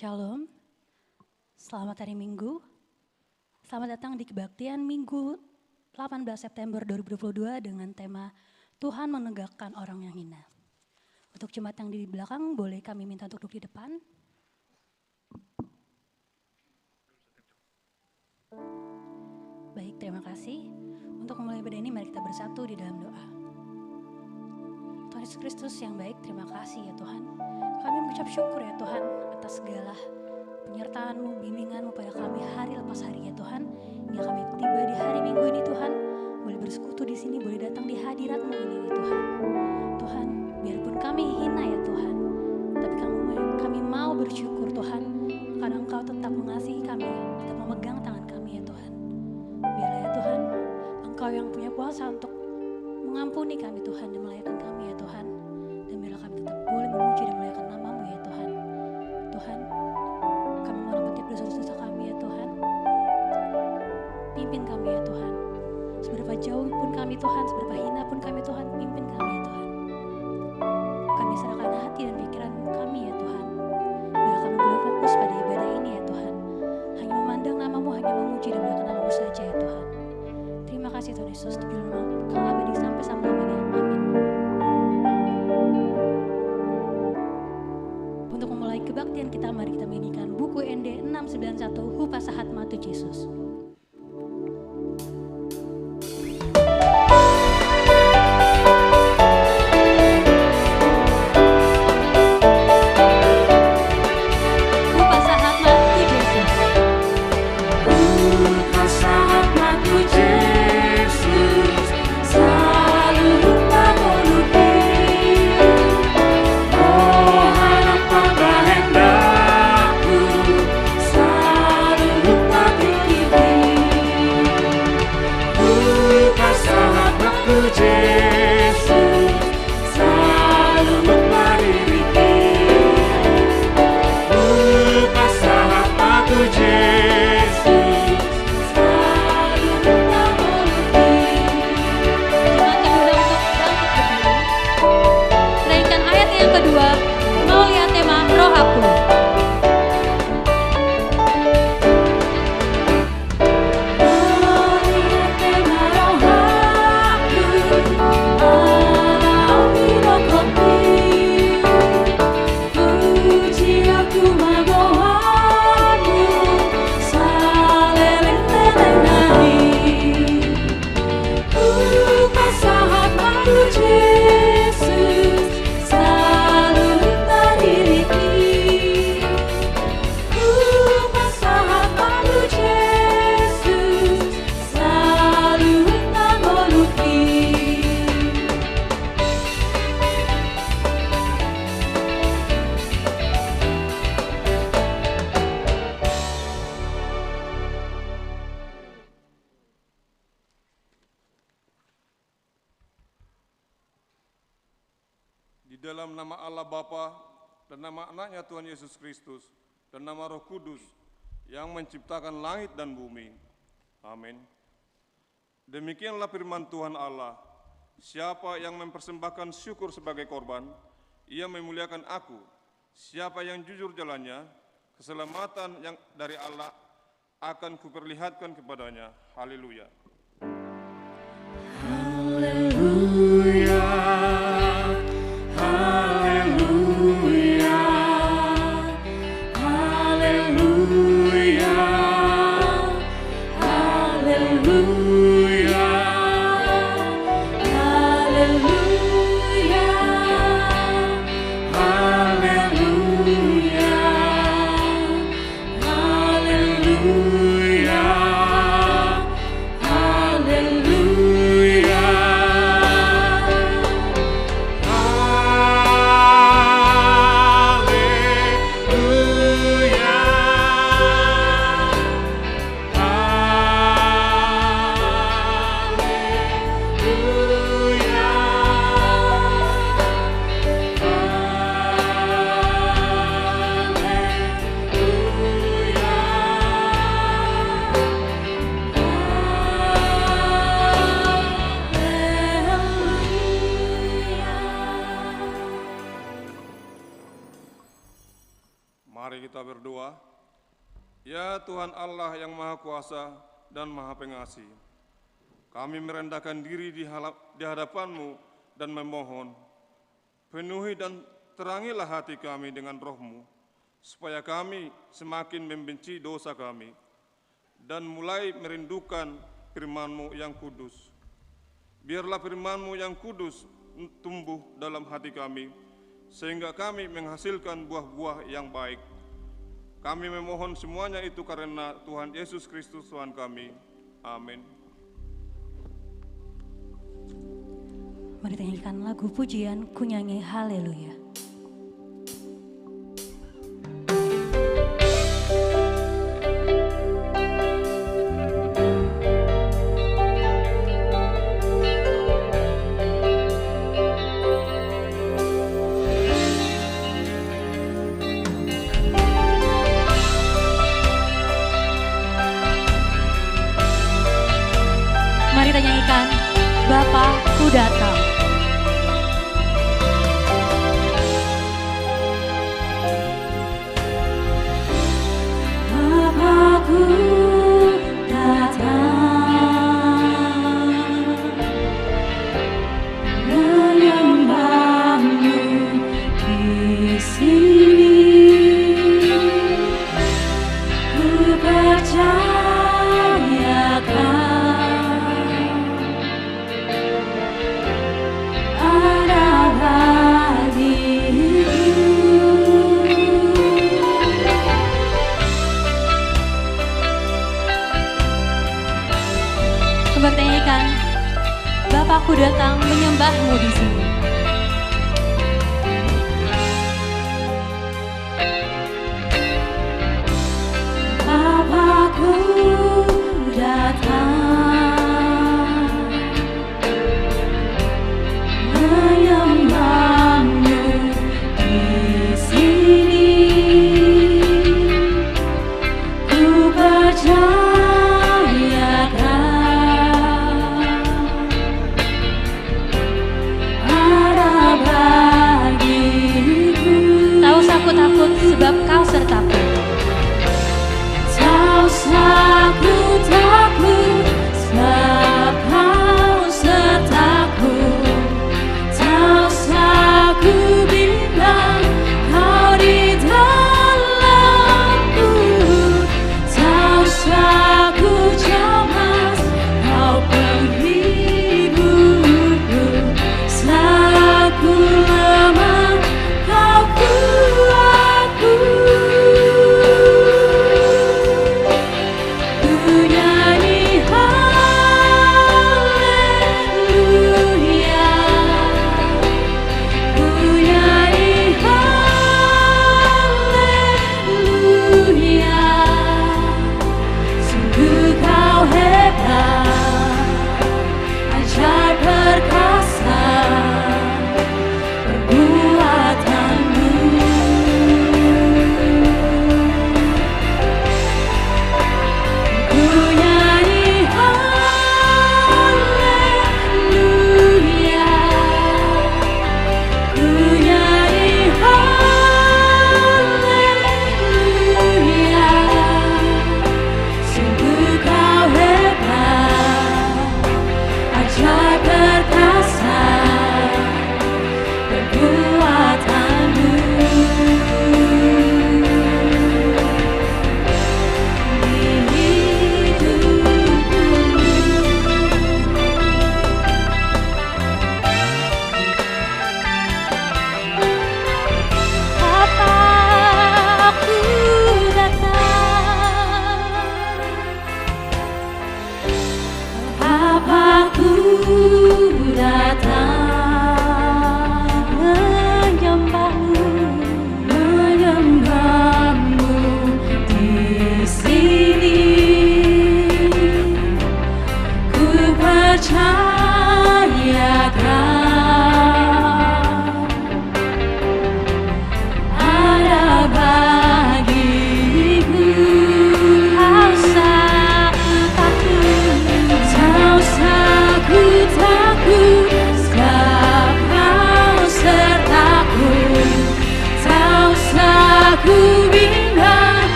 Shalom, selamat hari Minggu. Selamat datang di kebaktian Minggu 18 September 2022 dengan tema Tuhan menegakkan orang yang hina. Untuk jemaat yang di belakang, boleh kami minta untuk duduk di depan. Baik, terima kasih. Untuk memulai ibadah ini, mari kita bersatu di dalam doa. Tuhan Yesus Kristus yang baik, terima kasih ya Tuhan. Kami mengucap syukur ya Tuhan atas segala penyertaan-Mu, bimbingan-Mu pada kami hari lepas hari ya Tuhan. Hingga kami tiba di hari Minggu ini Tuhan, boleh bersekutu di sini, boleh datang di hadirat-Mu ini ya Tuhan. Tuhan, biarpun kami hina ya Tuhan, tapi kami mau bersyukur Tuhan, karena Engkau tetap mengasihi kami, tetap memegang tangan kami ya Tuhan. Biarlah ya Tuhan, Engkau yang punya kuasa untuk mengampuni kami Tuhan dan melayakan kami ya Tuhan. Dan biarlah kami tetap boleh memuji dan melayakan nama-Mu ya Tuhan. Tuhan, kami mohon ampun tiap dosa-dosa kami ya Tuhan. Pimpin kami ya Tuhan. Seberapa jauh pun kami Tuhan, seberapa hina pun kami Tuhan, pimpin kami ya Tuhan. Kami serahkan hati dan pikiran kami ya Tuhan. Biarlah kami boleh fokus pada ibadah ini ya Tuhan. Hanya memandang nama-Mu, hanya memuji dan melayakan nama-Mu saja ya Tuhan. Terima kasih Tuhan Yesus, terpujilah Kau abadi sampai lamanya. Amin. Untuk memulai kebaktian kita, mari kita menyanyikan buku ND 691 Hupasahat Matu Yesus. Be dalam nama Allah Bapa dan nama anaknya Tuhan Yesus Kristus dan nama Roh Kudus yang menciptakan langit dan bumi. Amin. Demikianlah firman Tuhan Allah, siapa yang mempersembahkan syukur sebagai korban, ia memuliakan aku. Siapa yang jujur jalannya, keselamatan yang dari Allah akan kuperlihatkan kepadanya. Haleluya. Haleluya, haleluya, haleluya, haleluya, haleluya, haleluya, haleluya, haleluya. Mari kita berdoa. Ya Tuhan Allah yang Maha Kuasa dan Maha Pengasih, kami merendahkan diri di hadapan-Mu dan memohon, penuhi dan terangilah hati kami dengan Roh-Mu, supaya kami semakin membenci dosa kami dan mulai merindukan firman-Mu yang kudus. Biarlah firman-Mu yang kudus tumbuh dalam hati kami, sehingga kami menghasilkan buah-buah yang baik. Kami memohon semuanya itu karena Tuhan Yesus Kristus Tuhan kami. Amin. Mari nyanyikan lagu pujian Ku Nyanyi Haleluya. Mari kita nyanyikan Bapa-Ku datang. Bapa-Ku datang, menyembah-Mu di sini. Ku percayakan Kembali nyanyikan Bapa-Ku datang menyembah-Mu di sini. Bapa-Ku datang, menyembah-Mu di sini. Ku percayakan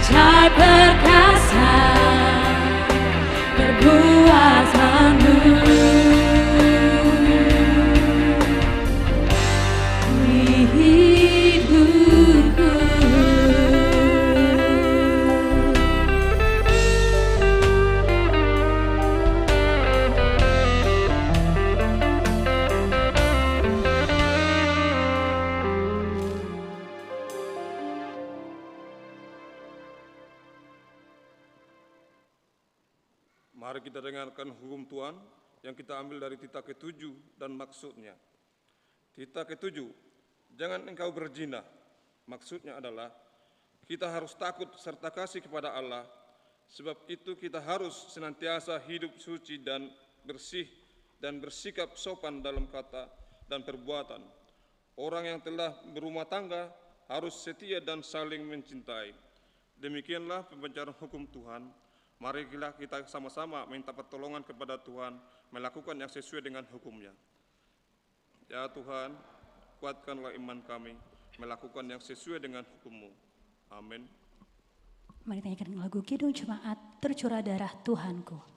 ajaib perkasa perbuatanmu di hidupku. Mari kita dengarkan hukum Tuhan yang kita ambil dari Tita ke-7 dan maksudnya. Tita ke-7, jangan engkau berzina. Maksudnya adalah kita harus takut serta kasih kepada Allah, sebab itu kita harus senantiasa hidup suci dan bersih dan bersikap sopan dalam kata dan perbuatan. Orang yang telah berumah tangga harus setia dan saling mencintai. Demikianlah pembicaraan hukum Tuhan. Mari kita sama-sama minta pertolongan kepada Tuhan melakukan yang sesuai dengan hukum-Nya. Ya Tuhan, kuatkanlah iman kami melakukan yang sesuai dengan hukum-Mu. Amin. Mari tanyakan lagu Kidung Jemaat Tercurah Darah Tuhanku.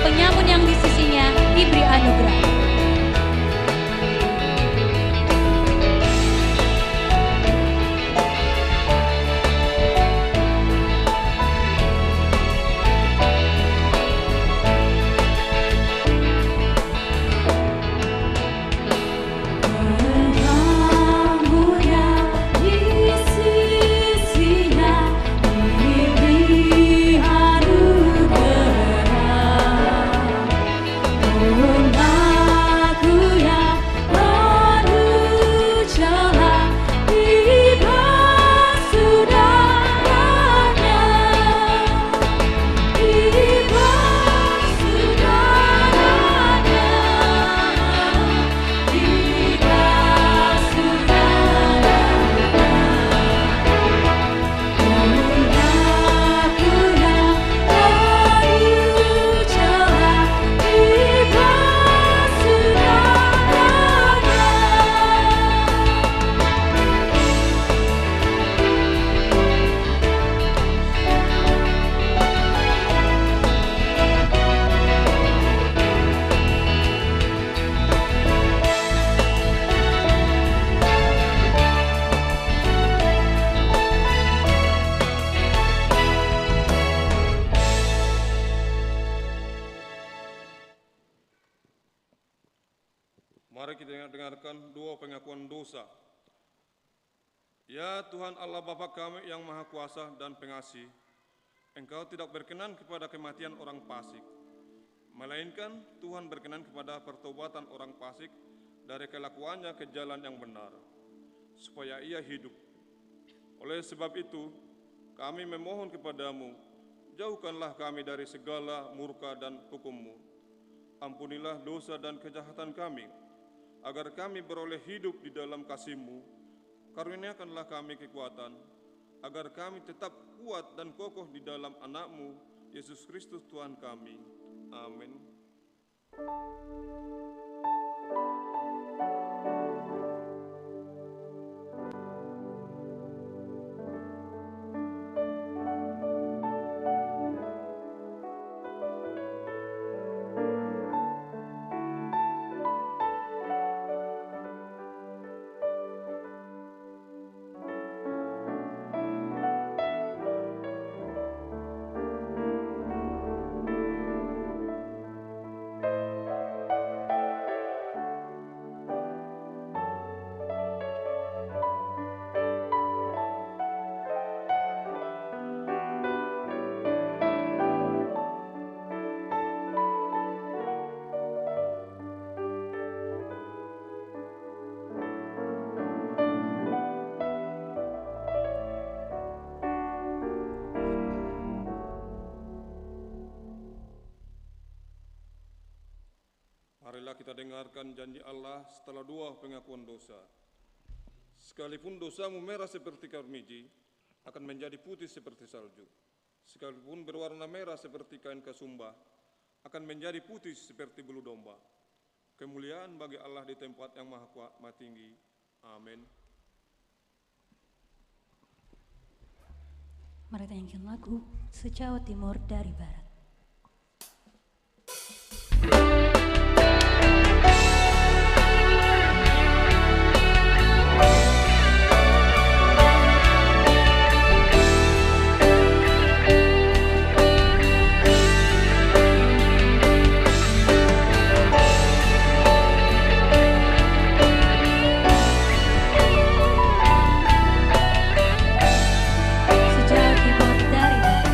Penyamun yang di sisinya diberi anugerah. Mari kita dengarkan dua pengakuan dosa. Ya Tuhan Allah Bapa kami yang Maha Kuasa dan Pengasih, Engkau tidak berkenan kepada kematian orang fasik, melainkan Tuhan berkenan kepada pertobatan orang fasik dari kelakuannya ke jalan yang benar, supaya ia hidup. Oleh sebab itu, kami memohon kepadamu, jauhkanlah kami dari segala murka dan hukum-Mu. Ampunilah dosa dan kejahatan kami, agar kami beroleh hidup di dalam kasih-Mu. Karuniakanlah kami kekuatan, agar kami tetap kuat dan kokoh di dalam anak-Mu, Yesus Kristus Tuhan kami. Amin. kita dengarkan janji Allah setelah dua pengakuan dosa. Sekalipun dosamu merah seperti karmiji, akan menjadi putih seperti salju. Sekalipun berwarna merah seperti kain kasumba, akan menjadi putih seperti bulu domba. Kemuliaan bagi Allah di tempat yang maha tinggi. Amin. Mari kita nyanyikan lagu Sejauh Timur dari Barat. Sejauh timur dari barat,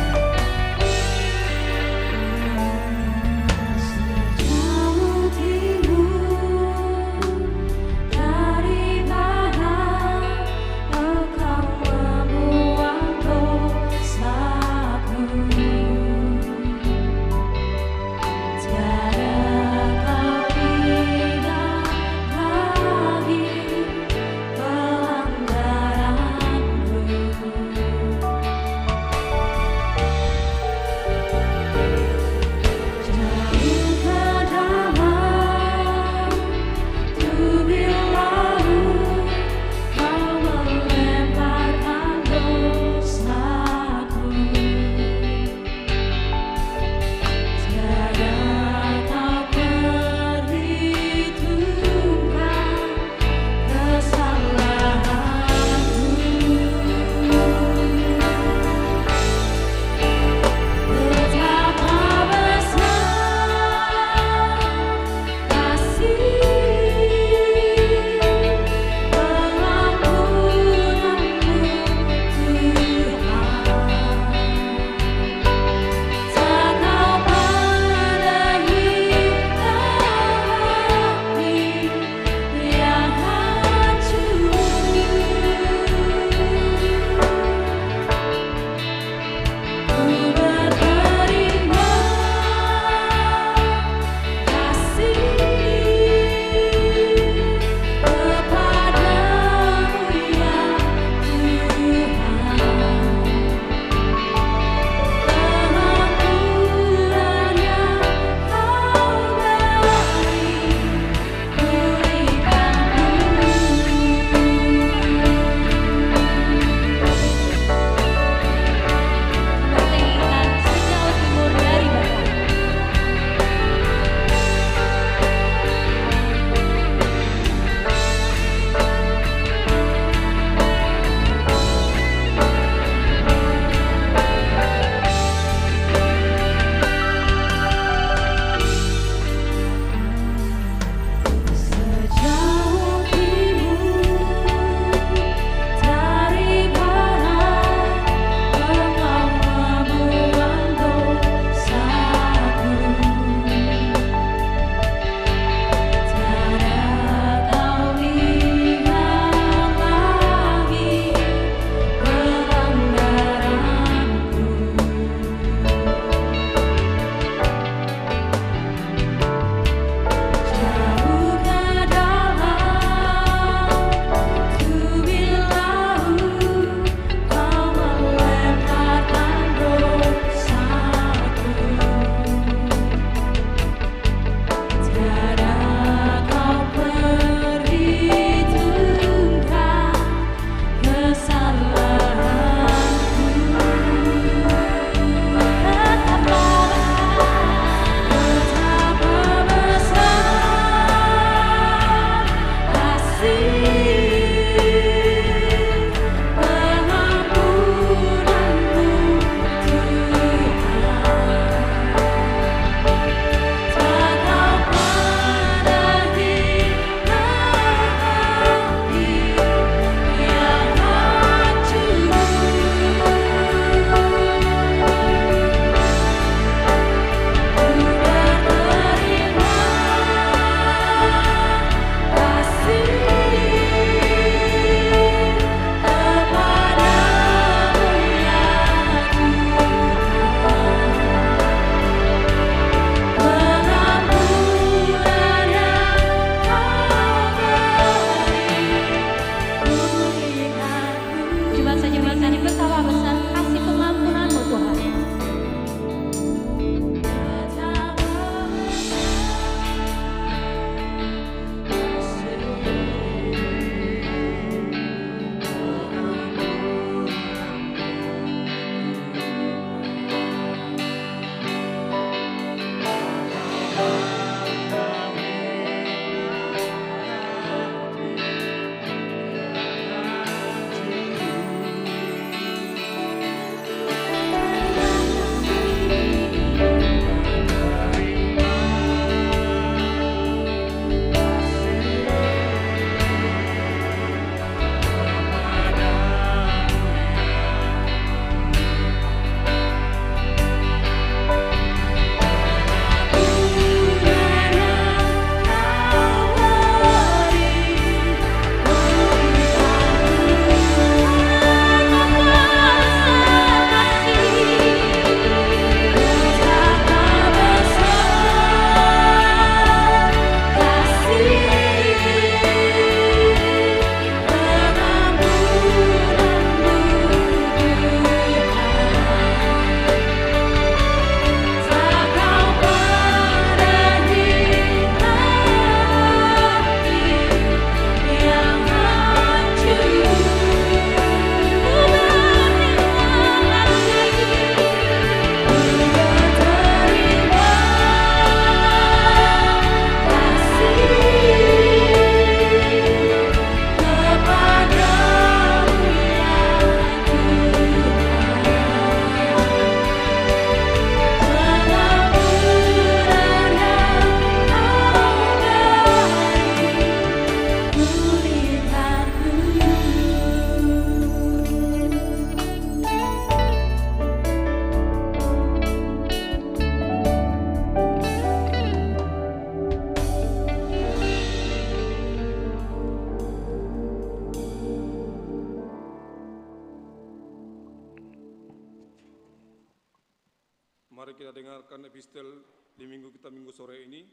Mari kita dengarkan epistel di minggu sore ini.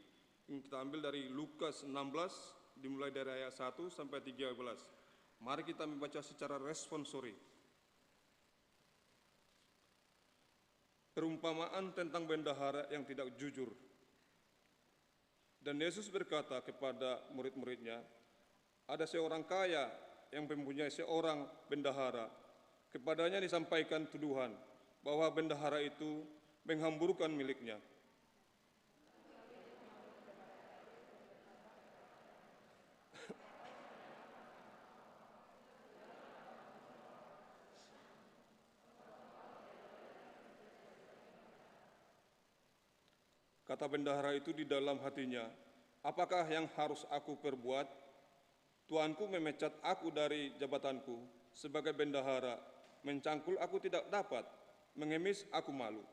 Kita ambil dari Lukas 16, dimulai dari ayat 1 sampai 13. Mari kita membaca secara responsori. Perumpamaan tentang bendahara yang tidak jujur. Dan Yesus berkata kepada murid-muridnya, ada seorang kaya yang mempunyai seorang bendahara. Kepadanya disampaikan tuduhan bahwa bendahara itu menghamburkan miliknya. Kata bendahara itu di dalam hatinya, apakah yang harus aku perbuat? Tuanku memecat aku dari jabatanku sebagai bendahara, mencangkul aku tidak dapat, mengemis aku malu.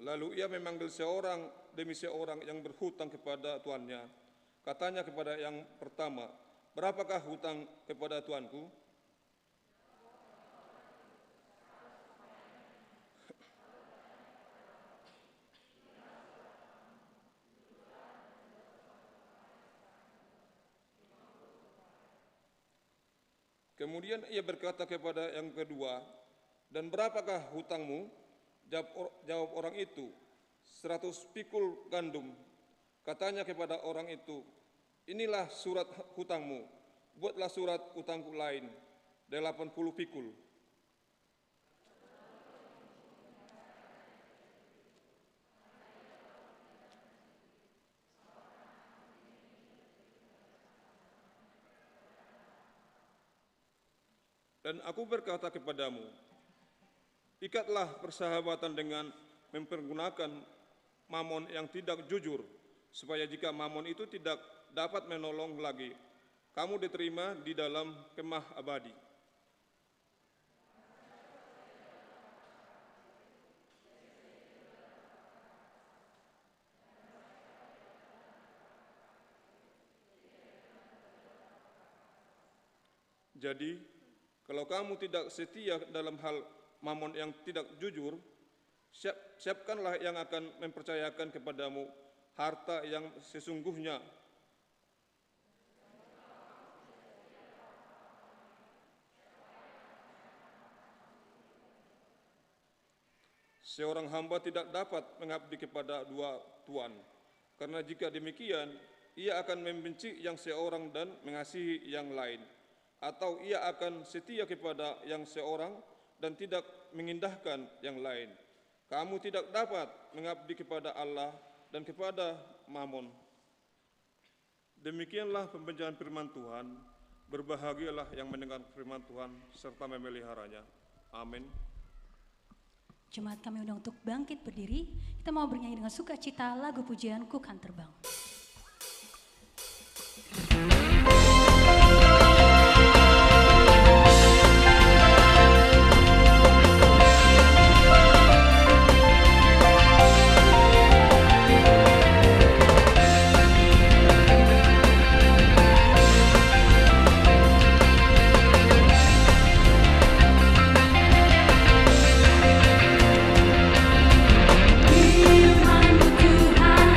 Lalu ia memanggil seorang demi seorang yang berhutang kepada tuannya. Katanya kepada yang pertama, berapakah hutang kepada tuanku? Kemudian ia berkata kepada yang kedua, dan berapakah hutangmu? Jawab orang itu, 100 pikul gandum. Katanya kepada orang itu, inilah surat hutangmu, buatlah surat hutangku lain, 80 pikul. Dan aku berkata kepadamu, ikatlah persahabatan dengan mempergunakan mamon yang tidak jujur, supaya jika mamon itu tidak dapat menolong lagi, kamu diterima di dalam kemah abadi. Jadi, kalau kamu tidak setia dalam hal mamon yang tidak jujur, siapkanlah yang akan mempercayakan kepadamu harta yang sesungguhnya. Seorang hamba tidak dapat mengabdi kepada dua tuan, karena jika demikian, ia akan membenci yang seorang dan mengasihi yang lain, atau ia akan setia kepada yang seorang dan tidak mengindahkan yang lain. Kamu tidak dapat mengabdi kepada Allah dan kepada mamon. Demikianlah pembacaan firman Tuhan. Berbahagialah yang mendengar firman Tuhan serta memeliharanya. Amin. Jemaat kami undang untuk bangkit berdiri. Kita mau bernyanyi dengan sukacita lagu pujian Ku Kan Terbang. Firman-Mu Tuhan,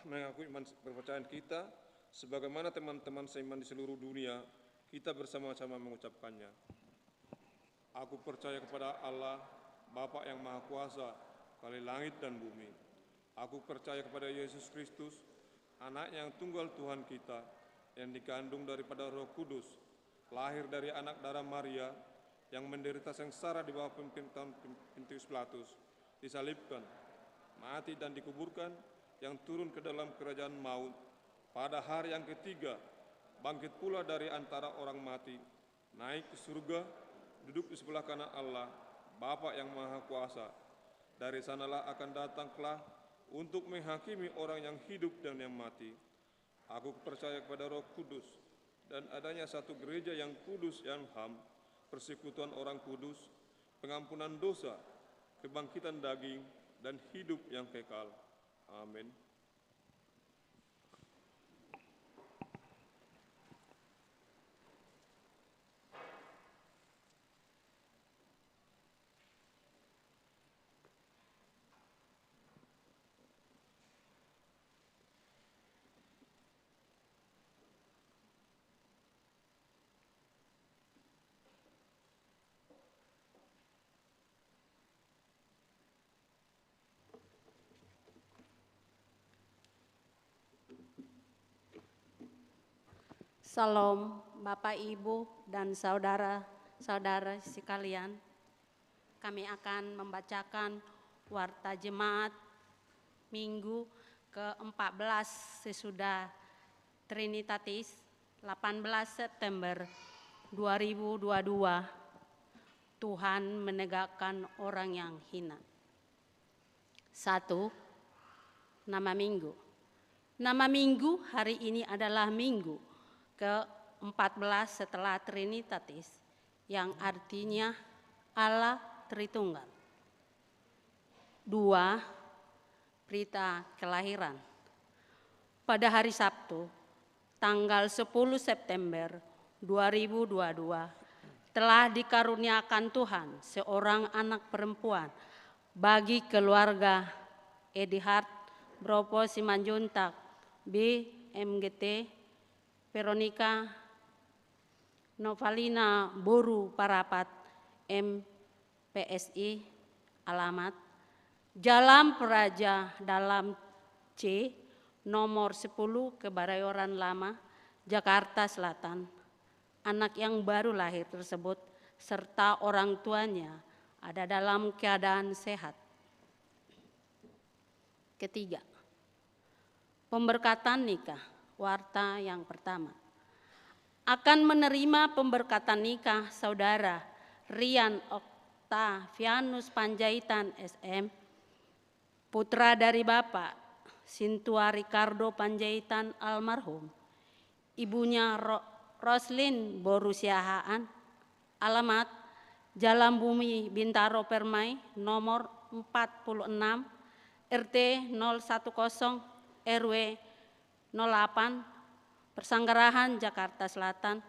mengakui iman kepercayaan kita, sebagaimana teman-teman seiman di seluruh dunia, kita bersama-sama mengucapkannya. Aku percaya kepada Allah, Bapa yang Maha Kuasa, Kali langit dan bumi. Aku percaya kepada Yesus Kristus, Anaknya yang tunggal Tuhan kita, yang dikandung daripada Roh Kudus, lahir dari anak darah Maria, yang menderita sengsara di bawah pemerintahan Pontius Pilatus, disalibkan, mati dan dikuburkan, yang turun ke dalam kerajaan maut, pada hari yang ketiga, bangkit pula dari antara orang mati, naik ke surga, duduk di sebelah kanan Allah, Bapa yang Maha Kuasa. Dari sanalah akan datang kelak untuk menghakimi orang yang hidup dan yang mati. Aku percaya kepada Roh Kudus dan adanya satu gereja yang kudus yang ham, persekutuan orang kudus, pengampunan dosa, kebangkitan daging, dan hidup yang kekal. Amin. Salam Bapak, Ibu, dan saudara-saudara sekalian. Kami akan membacakan Warta Jemaat Minggu ke-14 sesudah Trinitatis 18 September 2022. Tuhan menegakkan orang yang hina. 1. Nama Minggu. Nama Minggu hari ini adalah Minggu ke-14 setelah Trinitatis, yang artinya Allah Tritunggal. 2. Berita kelahiran. Pada hari Sabtu, tanggal 10 September 2022, telah dikaruniakan Tuhan seorang anak perempuan bagi keluarga Edihard Bropo Simanjuntak BMGT Veronica Novalina Boru Parapat MPSI, alamat Jalan Praja Dalam C nomor 10 Kebayoran Lama, Jakarta Selatan. Anak yang baru lahir tersebut serta orang tuanya ada dalam keadaan sehat. Ketiga, pemberkatan nikah. Warta yang pertama. Akan menerima pemberkatan nikah saudara Rian Octavianus Panjaitan SM, putra dari Bapak Sintua Ricardo Panjaitan almarhum, ibunya Roslin Boru Siahaan, alamat Jalan Bumi Bintaro Permai nomor 46 RT 010 RW 08 Persanggarahan Jakarta Selatan,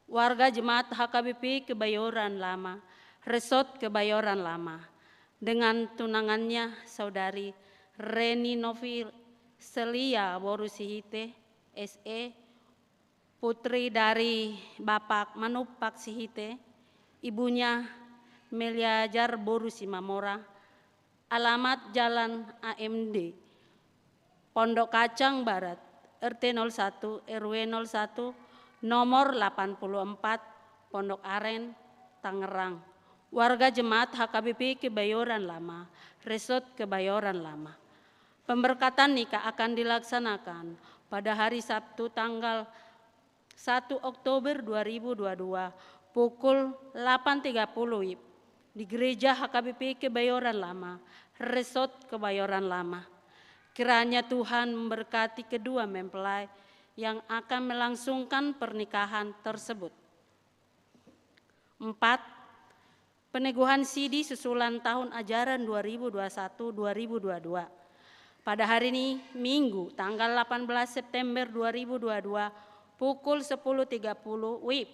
warga jemaat HKBP Kebayoran Lama, Resort Kebayoran Lama, dengan tunangannya saudari Reni Novi Selia Borusihite SE, putri dari Bapak Manupak Sihite, ibunya Meliajar Borusimamora, alamat Jalan AMD Pondok Kacang Barat RT 01 RW 01 nomor 84 Pondok Aren Tangerang, warga jemaat HKBP Kebayoran Lama, Resort Kebayoran Lama. Pemberkatan nikah akan dilaksanakan pada hari Sabtu tanggal 1 Oktober 2022 pukul 8.30 di Gereja HKBP Kebayoran Lama, Resort Kebayoran Lama. Kiranya Tuhan memberkati kedua mempelai yang akan melangsungkan pernikahan tersebut. 4. Peneguhan sidi susulan tahun ajaran 2021-2022. Pada hari ini, Minggu, tanggal 18 September 2022, pukul 10.30 WIB,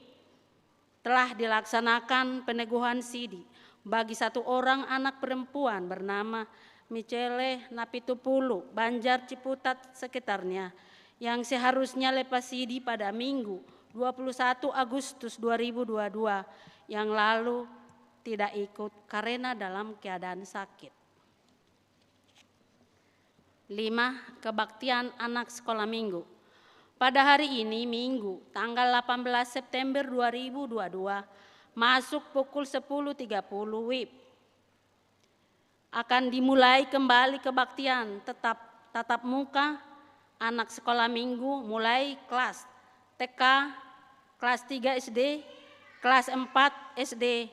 telah dilaksanakan peneguhan sidi bagi satu orang anak perempuan bernama Micele, Napitupulu, Banjar, Ciputat, sekitarnya yang seharusnya lepas sidi pada Minggu 21 Agustus 2022 yang lalu tidak ikut karena dalam keadaan sakit. 5. Kebaktian anak sekolah minggu. Pada hari ini Minggu tanggal 18 September 2022 masuk pukul 10.30 WIB akan dimulai kembali kebaktian tatap muka anak sekolah minggu mulai kelas TK, kelas 3 SD, kelas 4 SD,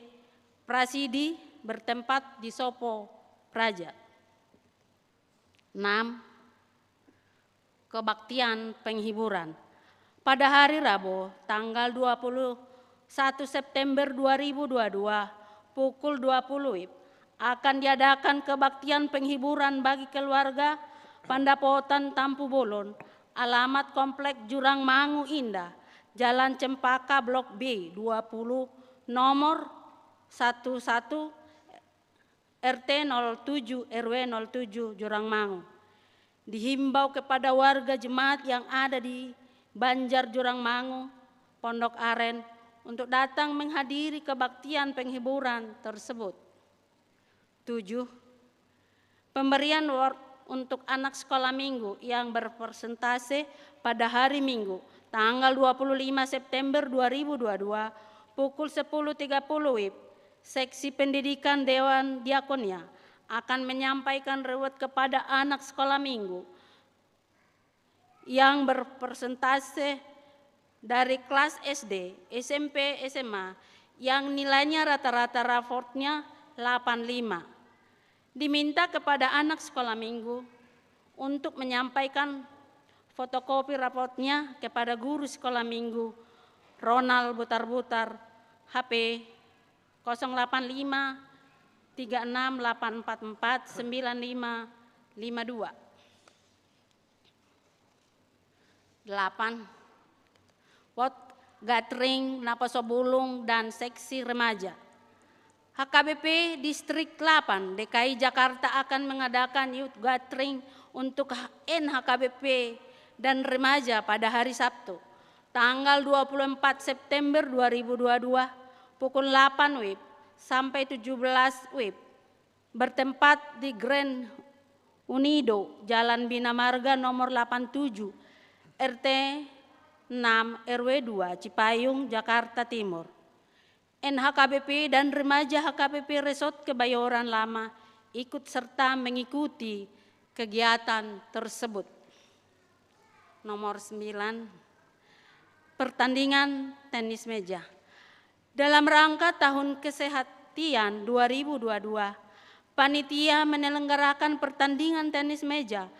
prasidi bertempat di Sopo Praja. 6. Kebaktian penghiburan. Pada hari Rabu tanggal 21 September 2022 pukul 20 WIB akan diadakan kebaktian penghiburan bagi keluarga Pandapotan Tampu Bolon, alamat Komplek Jurang Mangu Indah, Jalan Cempaka Blok B 20, nomor 11, RT 07 RW 07 Jurang Mangu. Dihimbau kepada warga jemaat yang ada di Banjar Jurang Mangu, Pondok Aren untuk datang menghadiri kebaktian penghiburan tersebut. 7. Pemberian award untuk anak sekolah minggu yang berpresentase pada hari Minggu tanggal 25 September 2022 pukul 10.30 WIB. Seksi Pendidikan Dewan Diakonia akan menyampaikan reward kepada anak sekolah minggu yang berpresentase dari kelas SD, SMP, SMA yang nilainya rata-rata raportnya 85. Diminta kepada anak sekolah minggu untuk menyampaikan fotokopi raportnya kepada guru sekolah minggu Ronald Butar-Butar, HP 085 36844 9552. 8. Pot gathering Napasobulung dan seksi remaja. HKBP Distrik 8 DKI Jakarta akan mengadakan youth gathering untuk NHKBP dan remaja pada hari Sabtu, tanggal 24 September 2022 pukul 8 WIB sampai 17 WIB, bertempat di Grand Unido, Jalan Bina Marga nomor 87, RT 6 RW 2, Cipayung, Jakarta Timur. NHKBP dan remaja HKBP Resort Kebayoran Lama ikut serta mengikuti kegiatan tersebut. Nomor 9, pertandingan tenis meja. Dalam rangka Tahun Kesehatan 2022, panitia menyelenggarakan pertandingan tenis meja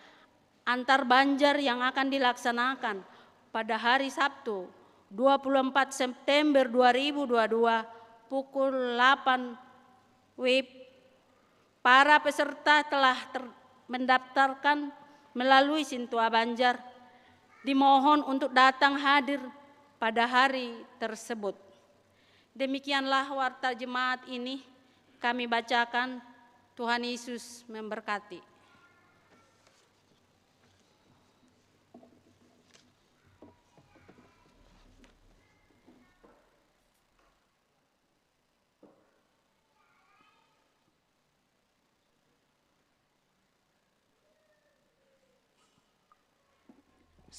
antar Banjar yang akan dilaksanakan pada hari Sabtu 24 September 2022 pukul 8 WIB. Para peserta telah mendaftarkan melalui Sintua Banjar. Dimohon untuk datang hadir pada hari tersebut. Demikianlah warta jemaat ini kami bacakan. Tuhan Yesus memberkati.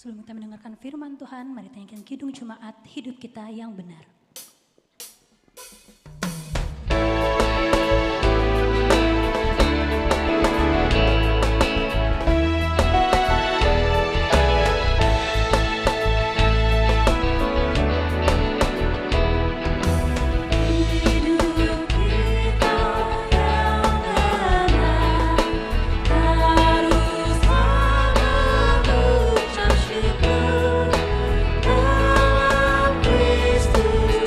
Sebelum kita mendengarkan firman Tuhan, mari tanyakan Kidung Jemaat Hidup Kita yang Benar. Kristus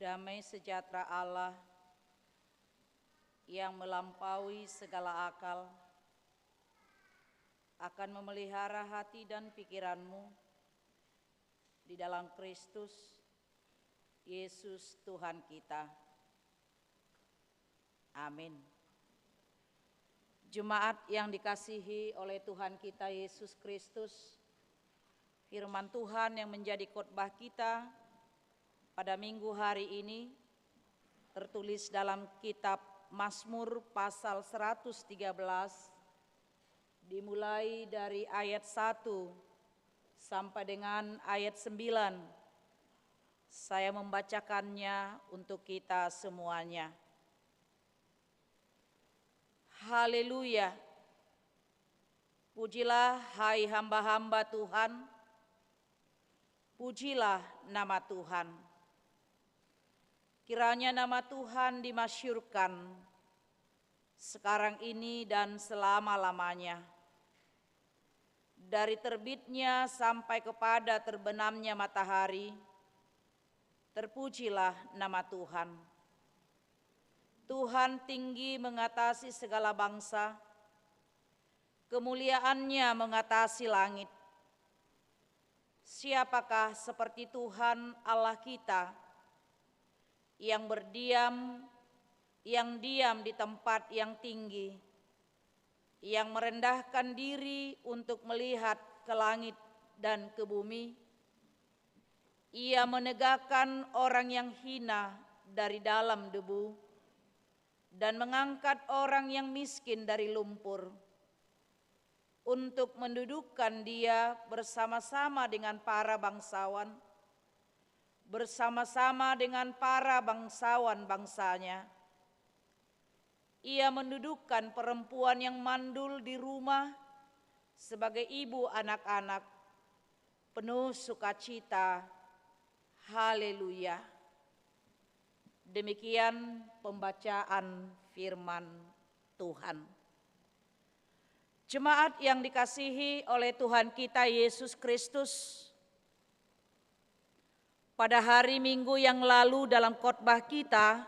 Damai sejahtera Allah yang melampaui segala akal akan memelihara hati dan pikiranmu di dalam Kristus Yesus Tuhan kita. Amin. Jemaat yang dikasihi oleh Tuhan kita Yesus Kristus, firman Tuhan yang menjadi khotbah kita pada minggu hari ini tertulis dalam kitab Mazmur pasal 113 dimulai dari ayat 1 sampai dengan ayat 9. Saya membacakannya untuk kita semuanya. Haleluya. Pujilah hai hamba-hamba Tuhan. Pujilah nama Tuhan. Kiranya nama Tuhan dimasyhurkan sekarang ini dan selama-lamanya. Dari terbitnya sampai kepada terbenamnya matahari, terpujilah nama Tuhan. Tuhan tinggi mengatasi segala bangsa, kemuliaannya mengatasi langit. Siapakah seperti Tuhan Allah kita yang diam di tempat yang tinggi, yang merendahkan diri untuk melihat ke langit dan ke bumi. Ia menegakkan orang yang hina dari dalam debu dan mengangkat orang yang miskin dari lumpur, untuk mendudukkan dia bersama-sama dengan para bangsawan, bersama-sama dengan para bangsawan bangsanya. Ia mendudukkan perempuan yang mandul di rumah sebagai ibu anak-anak, penuh sukacita. Haleluya. Demikian pembacaan firman Tuhan. Jemaat yang dikasihi oleh Tuhan kita Yesus Kristus, pada hari Minggu yang lalu dalam khotbah kita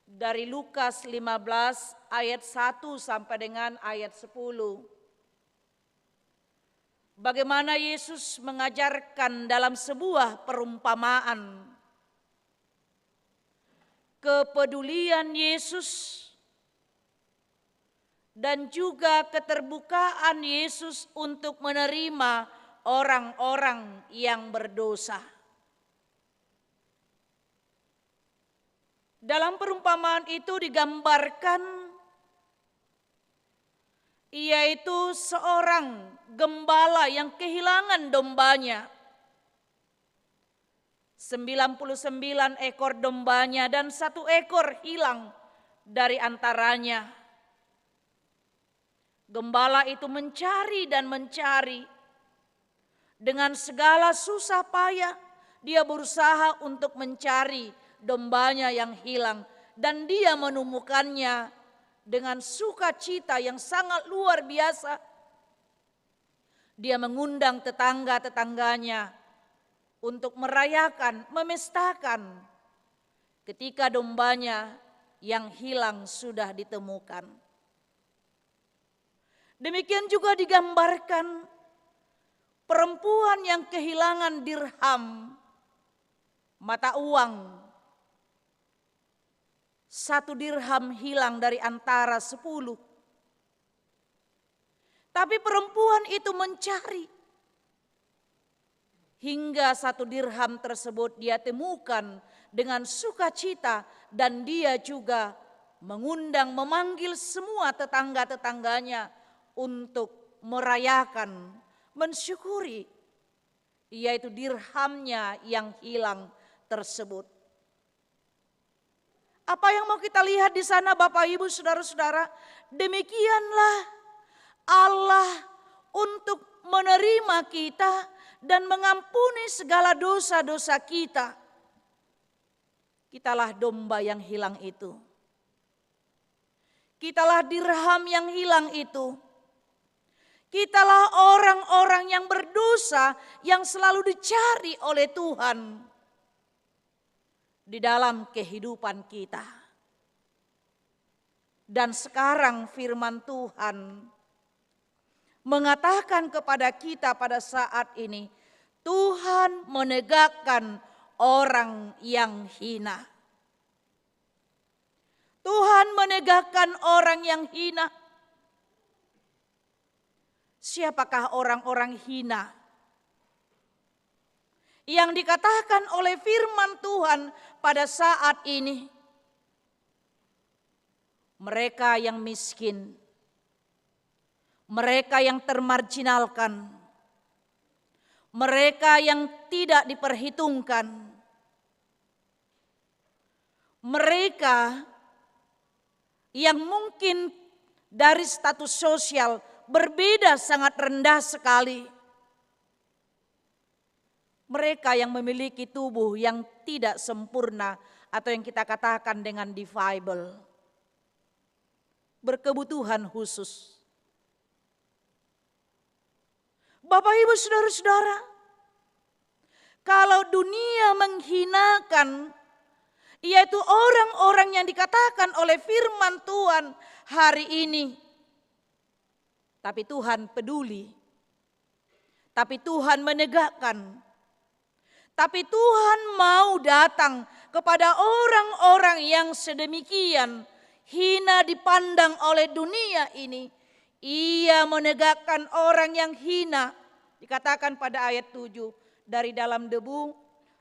dari Lukas 15 ayat 1 sampai dengan ayat 10. Bagaimana Yesus mengajarkan dalam sebuah perumpamaan kepedulian Yesus dan juga keterbukaan Yesus untuk menerima orang-orang yang berdosa. Dalam perumpamaan itu digambarkan yaitu seorang gembala yang kehilangan dombanya. 99 ekor dombanya dan 1 ekor hilang dari antaranya. Gembala itu mencari dan mencari. Dengan segala susah payah dia berusaha untuk mencari dombanya yang hilang, dan dia menemukannya dengan sukacita yang sangat luar biasa. Dia mengundang tetangga-tetangganya untuk merayakan, memestakan ketika dombanya yang hilang sudah ditemukan. Demikian juga digambarkan perempuan yang kehilangan dirham, mata uang. 1 dirham hilang dari antara 10. Tapi perempuan itu mencari. Hingga 1 dirham tersebut dia temukan dengan sukacita. Dan dia juga mengundang, memanggil semua tetangga-tetangganya untuk merayakan, mensyukuri, yaitu dirhamnya yang hilang tersebut. Apa yang mau kita lihat di sana Bapak Ibu Saudara-saudara? Demikianlah Allah untuk menerima kita dan mengampuni segala dosa-dosa kita. Kitalah domba yang hilang itu. Kitalah dirham yang hilang itu. Kitalah orang-orang yang berdosa yang selalu dicari oleh Tuhan. di dalam kehidupan kita. Dan sekarang firman Tuhan mengatakan kepada kita pada saat ini, Tuhan menegakkan orang yang hina. Tuhan menegakkan orang yang hina. Siapakah orang-orang hina yang dikatakan oleh firman Tuhan pada saat ini? Mereka yang miskin, mereka yang termarginalkan, mereka yang tidak diperhitungkan, mereka yang mungkin dari status sosial berbeda sangat rendah sekali. Mereka yang memiliki tubuh yang tidak sempurna atau yang kita katakan dengan difabel, berkebutuhan khusus. Bapak Ibu Saudara-saudara, kalau dunia menghinakan, yaitu orang-orang yang dikatakan oleh firman Tuhan hari ini, tapi Tuhan peduli, tapi Tuhan menegakkan, tapi Tuhan mau datang kepada orang-orang yang sedemikian hina dipandang oleh dunia ini. Ia menegakkan orang yang hina, dikatakan pada ayat 7, dari dalam debu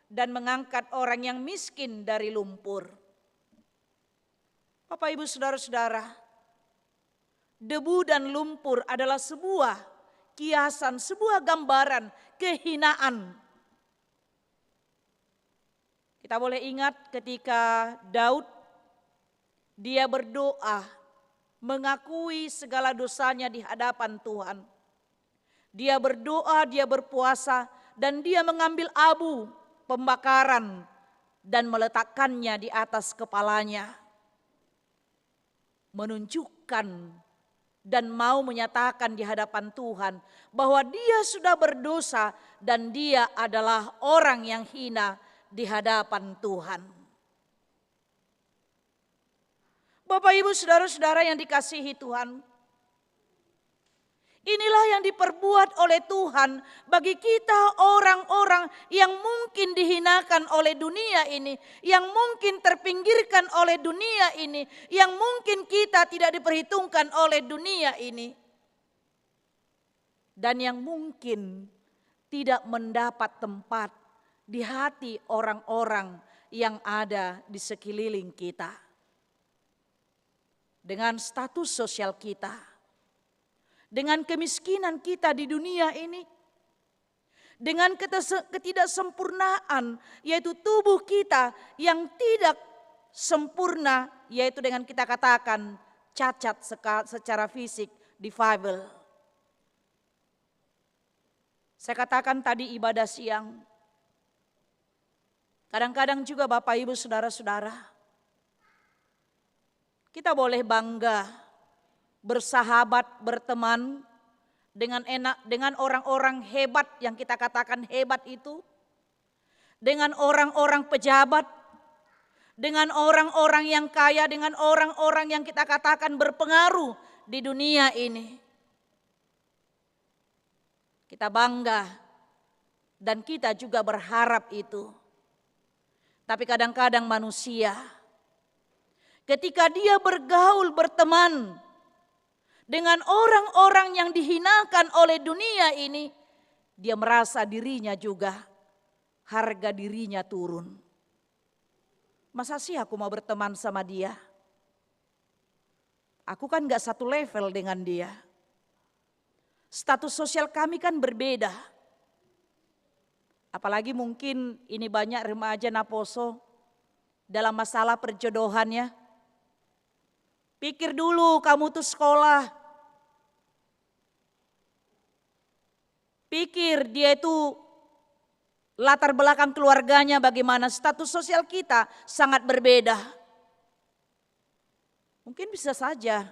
dan mengangkat orang yang miskin dari lumpur. Bapak Ibu Saudara-saudara, debu dan lumpur adalah sebuah kiasan, sebuah gambaran kehinaan. Kita boleh ingat ketika Daud, dia berdoa, mengakui segala dosanya di hadapan Tuhan. Dia berdoa, dia berpuasa, dan dia mengambil abu pembakaran dan meletakkannya di atas kepalanya. Menunjukkan dan mau menyatakan di hadapan Tuhan bahwa dia sudah berdosa dan dia adalah orang yang hina di hadapan Tuhan. Bapak Ibu Saudara-saudara yang dikasihi Tuhan, inilah yang diperbuat oleh Tuhan bagi kita orang-orang yang mungkin dihinakan oleh dunia ini, yang mungkin terpinggirkan oleh dunia ini, yang mungkin kita tidak diperhitungkan oleh dunia ini, dan yang mungkin tidak mendapat tempat di hati orang-orang yang ada di sekeliling kita. Dengan status sosial kita, dengan kemiskinan kita di dunia ini, dengan ketidaksempurnaan yaitu tubuh kita yang tidak sempurna, yaitu dengan kita katakan cacat secara fisik, difabel. Saya katakan tadi ibadah siang, kadang-kadang juga Bapak Ibu Saudara-saudara, kita boleh bangga bersahabat, berteman dengan orang-orang hebat yang kita katakan hebat itu, dengan orang-orang pejabat, dengan orang-orang yang kaya, dengan orang-orang yang kita katakan berpengaruh di dunia ini. Kita bangga dan kita juga berharap itu. Tapi kadang-kadang manusia ketika dia bergaul, berteman dengan orang-orang yang dihinakan oleh dunia ini, dia merasa dirinya juga, harga dirinya turun. Masa sih aku mau berteman sama dia? Aku kan gak satu level dengan dia. Status sosial kami kan berbeda. Apalagi mungkin ini banyak remaja Naposo dalam masalah perjodohannya. Pikir dulu kamu tuh sekolah. Pikir dia itu latar belakang keluarganya bagaimana, status sosial kita sangat berbeda. Mungkin bisa saja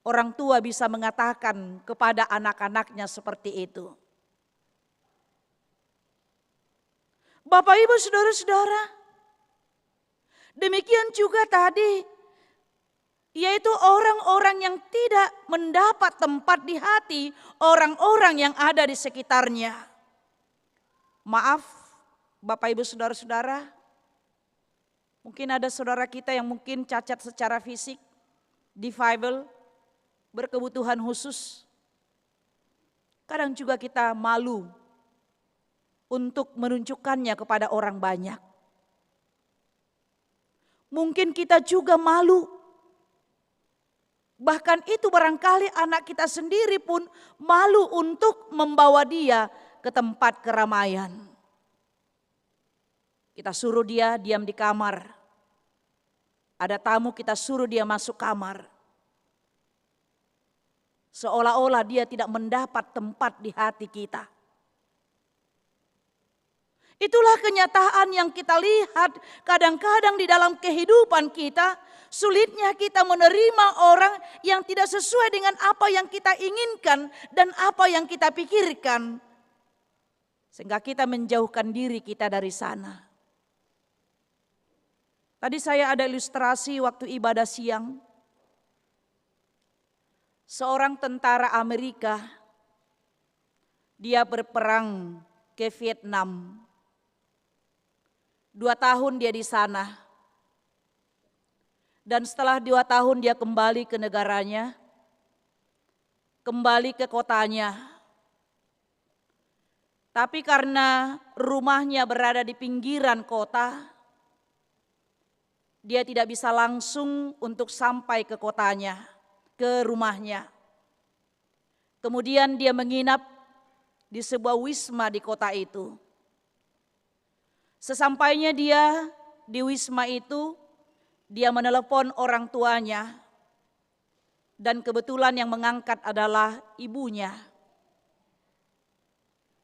orang tua bisa mengatakan kepada anak-anaknya seperti itu. Bapak Ibu Saudara-saudara, Demikian juga tadi, yaitu orang-orang yang tidak mendapat tempat di hati orang-orang yang ada di sekitarnya. Maaf, Bapak Ibu Saudara-saudara, mungkin ada saudara kita yang mungkin cacat secara fisik, difabel, berkebutuhan khusus. Kadang juga kita malu untuk menunjukkannya kepada orang banyak. Mungkin kita juga malu. Bahkan itu barangkali anak kita sendiri pun malu untuk membawa dia ke tempat keramaian. Kita suruh dia diam di kamar. Ada tamu kita suruh dia masuk kamar. Seolah-olah dia tidak mendapat tempat di hati kita. Itulah kenyataan yang kita lihat kadang-kadang di dalam kehidupan kita. Sulitnya kita menerima orang yang tidak sesuai dengan apa yang kita inginkan dan apa yang kita pikirkan. Sehingga kita menjauhkan diri kita dari sana. Tadi saya ada ilustrasi waktu ibadah siang. Seorang tentara Amerika, dia berperang ke Vietnam. 2 tahun dia di sana. Dan setelah 2 tahun dia kembali ke negaranya, kembali ke kotanya. Tapi karena rumahnya berada di pinggiran kota, dia tidak bisa langsung untuk sampai ke kotanya, ke rumahnya. Kemudian dia menginap di sebuah wisma di kota itu. Sesampainya dia di wisma itu, dia menelepon orang tuanya. Dan kebetulan yang mengangkat adalah ibunya.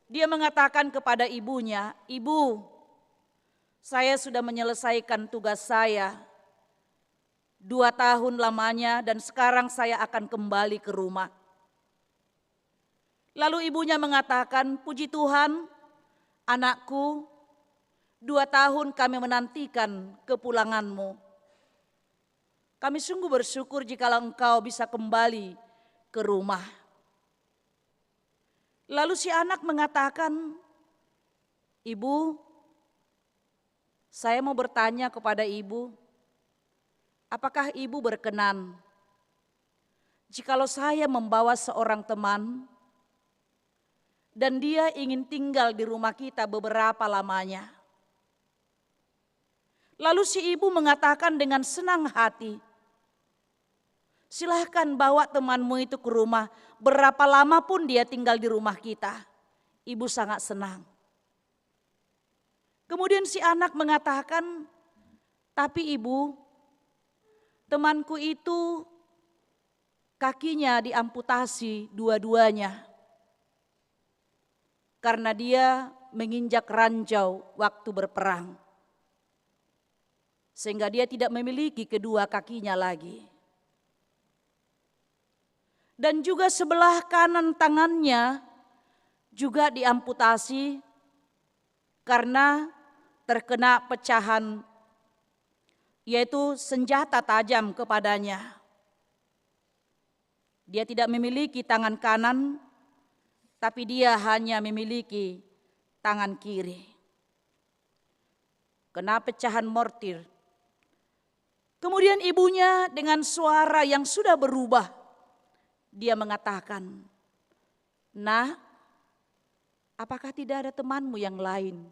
Dia mengatakan kepada ibunya, "Ibu, saya sudah menyelesaikan tugas saya. 2 tahun lamanya dan sekarang saya akan kembali ke rumah." Lalu ibunya mengatakan, "Puji Tuhan, anakku, 2 tahun kami menantikan kepulanganmu. Kami sungguh bersyukur jikalau engkau bisa kembali ke rumah." Lalu si anak mengatakan, "Ibu, saya mau bertanya kepada ibu, apakah ibu berkenan jikalau saya membawa seorang teman dan dia ingin tinggal di rumah kita beberapa lamanya?" Lalu si ibu mengatakan dengan senang hati, "Silahkan bawa temanmu itu ke rumah, berapa lama pun dia tinggal di rumah kita." Ibu sangat senang. Kemudian si anak mengatakan, "Tapi ibu, temanku itu kakinya diamputasi dua-duanya. Karena dia menginjak ranjau waktu berperang. Sehingga dia tidak memiliki kedua kakinya lagi. Dan juga sebelah kanan tangannya juga diamputasi karena terkena pecahan, yaitu senjata tajam kepadanya. Dia tidak memiliki tangan kanan, tapi dia hanya memiliki tangan kiri. Kena pecahan mortir. Kemudian ibunya dengan suara yang sudah berubah, dia mengatakan, "Nah, apakah tidak ada temanmu yang lain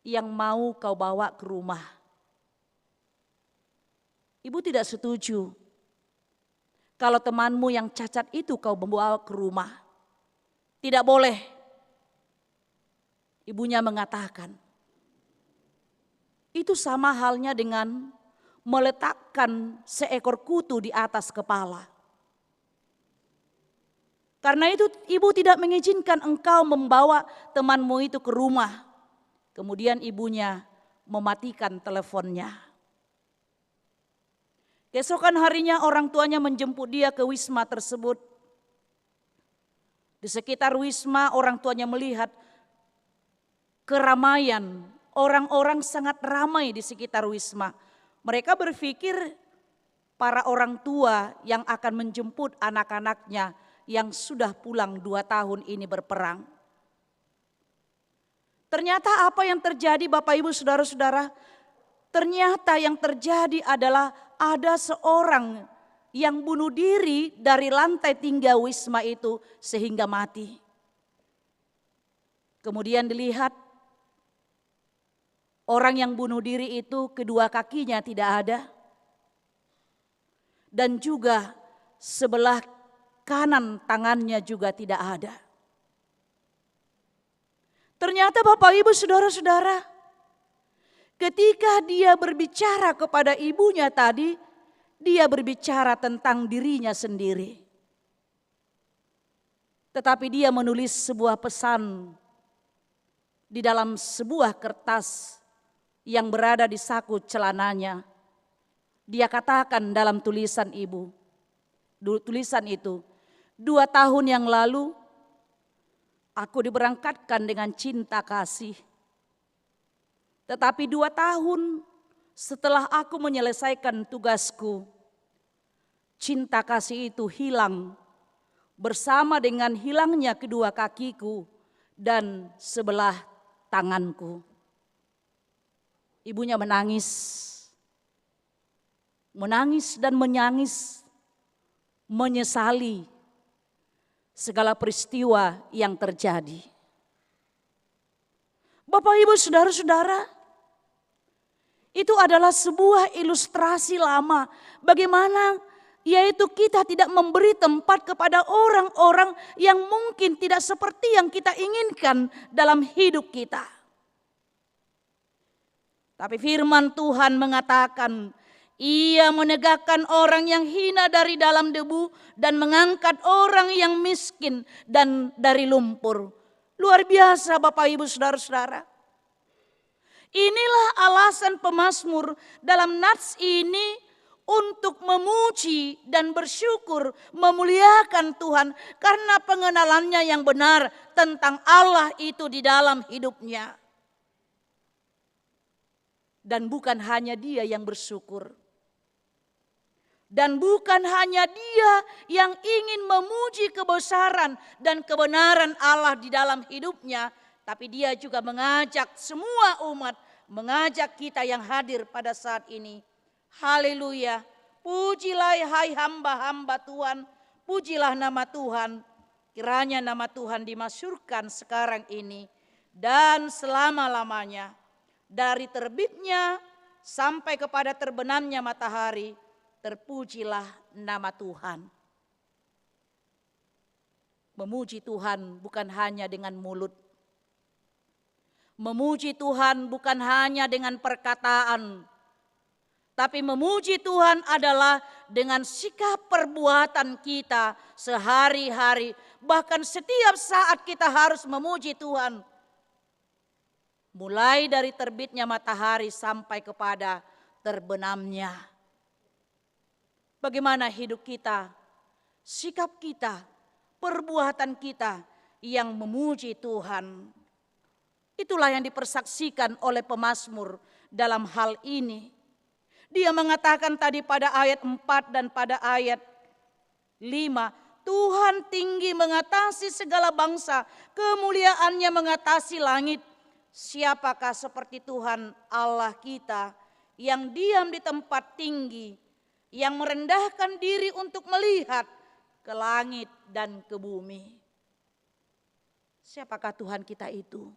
yang mau kau bawa ke rumah?" Ibu tidak setuju kalau temanmu yang cacat itu kau membawa ke rumah. Tidak boleh. Ibunya mengatakan, itu sama halnya dengan meletakkan seekor kutu di atas kepala. Karena itu ibu tidak mengizinkan engkau membawa temanmu itu ke rumah. Kemudian ibunya mematikan teleponnya. Keesokan harinya orang tuanya menjemput dia ke wisma tersebut. Di sekitar wisma orang tuanya melihat keramaian orang-orang sangat ramai di sekitar Wisma. Mereka berpikir para orang tua yang akan menjemput anak-anaknya yang sudah pulang 2 tahun ini berperang. Ternyata apa yang terjadi Bapak Ibu Saudara-saudara? Ternyata yang terjadi adalah ada seorang yang bunuh diri dari lantai 3 Wisma itu sehingga mati. Kemudian dilihat orang yang bunuh diri itu kedua kakinya tidak ada. Dan juga sebelah kanan tangannya juga tidak ada. Ternyata Bapak Ibu Saudara-saudara, ketika dia berbicara kepada ibunya tadi, dia berbicara tentang dirinya sendiri. Tetapi dia menulis sebuah pesan di dalam sebuah kertas yang berada di saku celananya. Dia katakan dalam tulisan itu, 2 tahun yang lalu aku diberangkatkan dengan cinta kasih. Tetapi 2 tahun setelah aku menyelesaikan tugasku, cinta kasih itu hilang bersama dengan hilangnya kedua kakiku dan sebelah tanganku. Ibunya menangis dan menyangis, menyesali segala peristiwa yang terjadi. Bapak Ibu Saudara-saudara, itu adalah sebuah ilustrasi lama bagaimana yaitu kita tidak memberi tempat kepada orang-orang yang mungkin tidak seperti yang kita inginkan dalam hidup kita. Tapi firman Tuhan mengatakan, Ia menegakkan orang yang hina dari dalam debu dan mengangkat orang yang miskin dan dari lumpur. Luar biasa Bapak Ibu Saudara-saudara. Inilah alasan pemazmur dalam nats ini untuk memuji dan bersyukur, memuliakan Tuhan karena pengenalannya yang benar tentang Allah itu di dalam hidupnya. Dan bukan hanya dia yang bersyukur. Dan bukan hanya dia yang ingin memuji kebesaran dan kebenaran Allah di dalam hidupnya. Tapi dia juga mengajak semua umat, mengajak kita yang hadir pada saat ini. Haleluya, pujilah hai hamba-hamba Tuhan, pujilah nama Tuhan. Kiranya nama Tuhan dimasyhurkan sekarang ini dan selama-lamanya. Dari terbitnya sampai kepada terbenamnya matahari, terpujilah nama Tuhan. Memuji Tuhan bukan hanya dengan mulut. Memuji Tuhan bukan hanya dengan perkataan. Tapi memuji Tuhan adalah dengan sikap perbuatan kita sehari-hari. Bahkan setiap saat kita harus memuji Tuhan. Mulai dari terbitnya matahari sampai kepada terbenamnya. Bagaimana hidup kita, sikap kita, perbuatan kita yang memuji Tuhan. Itulah yang dipersaksikan oleh pemazmur dalam hal ini. Dia mengatakan tadi pada ayat 4 dan pada ayat 5. Tuhan tinggi mengatasi segala bangsa, kemuliaannya mengatasi langit. Siapakah seperti Tuhan Allah kita yang diam di tempat tinggi, yang merendahkan diri untuk melihat ke langit dan ke bumi. Siapakah Tuhan kita itu?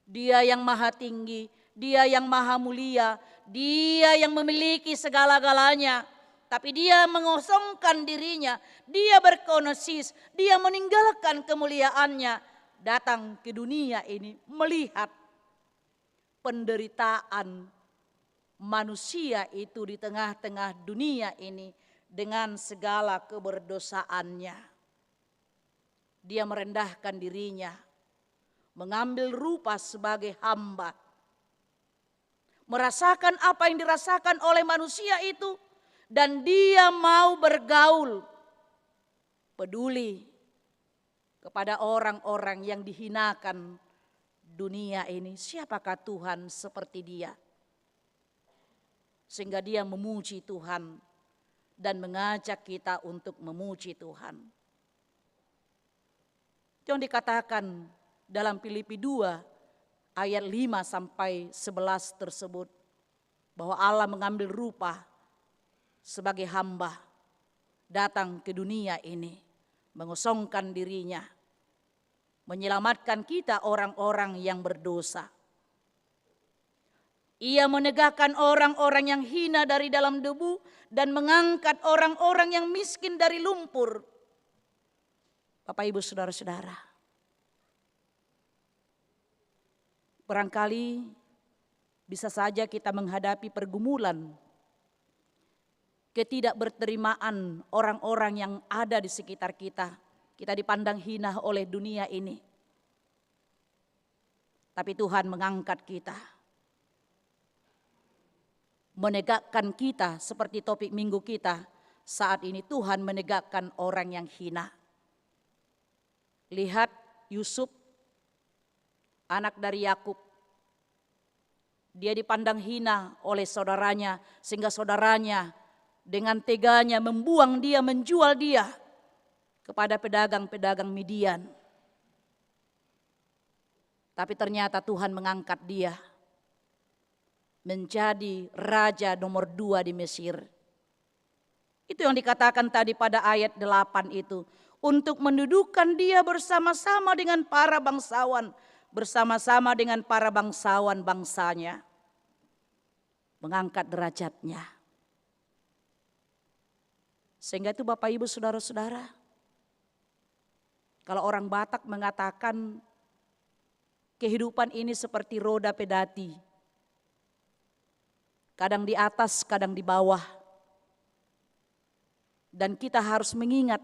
Dia yang maha tinggi, dia yang maha mulia, dia yang memiliki segala-galanya. Tapi dia mengosongkan dirinya, dia berkonosis, dia meninggalkan kemuliaannya. Datang ke dunia ini melihat penderitaan manusia itu di tengah-tengah dunia ini dengan segala keberdosaannya. Dia merendahkan dirinya, mengambil rupa sebagai hamba. Merasakan apa yang dirasakan oleh manusia itu dan dia mau bergaul, peduli kepada orang-orang yang dihinakan dunia ini, siapakah Tuhan seperti Dia? Sehingga Dia memuji Tuhan dan mengajak kita untuk memuji Tuhan. Itu yang dikatakan dalam Filipi 2 ayat 5 sampai 11 tersebut, bahwa Allah mengambil rupa sebagai hamba, datang ke dunia ini, mengosongkan dirinya, menyelamatkan kita orang-orang yang berdosa. Ia menegakkan orang-orang yang hina dari dalam debu dan mengangkat orang-orang yang miskin dari lumpur. Bapak, Ibu, saudara-saudara, barangkali bisa saja kita menghadapi pergumulan, ketidakberterimaan orang-orang yang ada di sekitar kita. Kita dipandang hina oleh dunia ini. Tapi Tuhan mengangkat kita, menegakkan kita seperti topik minggu kita. Saat ini Tuhan menegakkan orang yang hina. Lihat Yusuf, anak dari Yakub. Dia dipandang hina oleh saudaranya, sehingga saudaranya dengan teganya membuang dia, menjual dia kepada pedagang-pedagang Midian. Tapi ternyata Tuhan mengangkat dia menjadi raja nomor 2 di Mesir. Itu yang dikatakan tadi pada ayat 8 itu. Untuk mendudukkan dia bersama-sama dengan para bangsawan, bersama-sama dengan para bangsawan bangsanya. Mengangkat derajatnya. Sehingga itu Bapak, Ibu, saudara-saudara, kalau orang Batak mengatakan kehidupan ini seperti roda pedati. Kadang di atas, kadang di bawah. Dan kita harus mengingat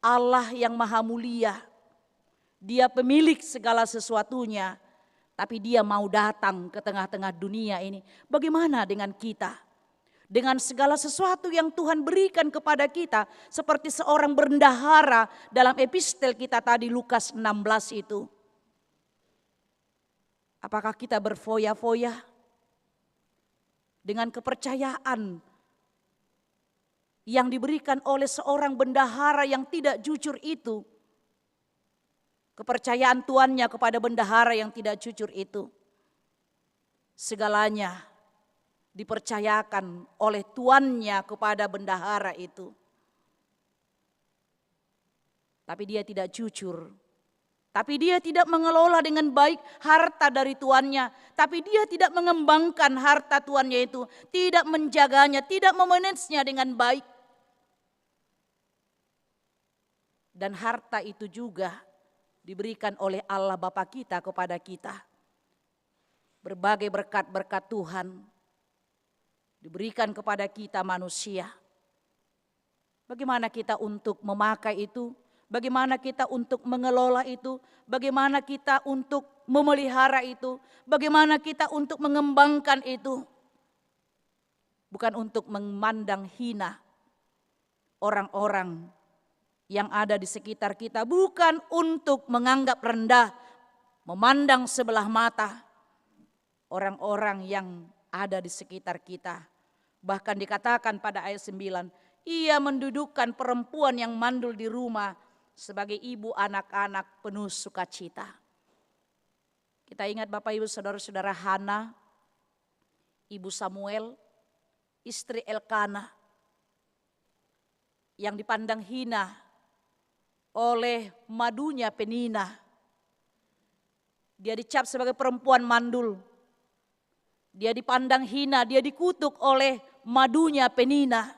Allah yang maha mulia. Dia pemilik segala sesuatunya. Tapi Dia mau datang ke tengah-tengah dunia ini. Bagaimana dengan kita? Dengan segala sesuatu yang Tuhan berikan kepada kita. Seperti seorang bendahara dalam epistel kita tadi Lukas 16 itu. Apakah kita berfoya-foya dengan kepercayaan yang diberikan oleh seorang bendahara yang tidak jujur itu? Kepercayaan tuannya kepada bendahara yang tidak jujur itu. Segalanya dipercayakan oleh tuannya kepada bendahara itu. Tapi dia tidak jujur. Tapi dia tidak mengelola dengan baik harta dari tuannya. Tapi dia tidak mengembangkan harta tuannya itu. Tidak menjaganya, tidak memanagenya dengan baik. Dan harta itu juga diberikan oleh Allah Bapa kita kepada kita. Berbagai berkat-berkat Tuhan diberikan kepada kita manusia. Bagaimana kita untuk memakai itu? Bagaimana kita untuk mengelola itu? Bagaimana kita untuk memelihara itu? Bagaimana kita untuk mengembangkan itu? Bukan untuk memandang hina orang-orang yang ada di sekitar kita. Bukan untuk menganggap rendah, memandang sebelah mata orang-orang yang ada di sekitar kita. Bahkan dikatakan pada ayat 9, ia mendudukkan perempuan yang mandul di rumah sebagai ibu anak-anak penuh sukacita. Kita ingat Bapak, Ibu, saudara-saudara, Hana, ibu Samuel, istri Elkana, yang dipandang hina oleh madunya Penina. Dia dicap sebagai perempuan mandul. Dia dipandang hina, dia dikutuk oleh madunya Penina.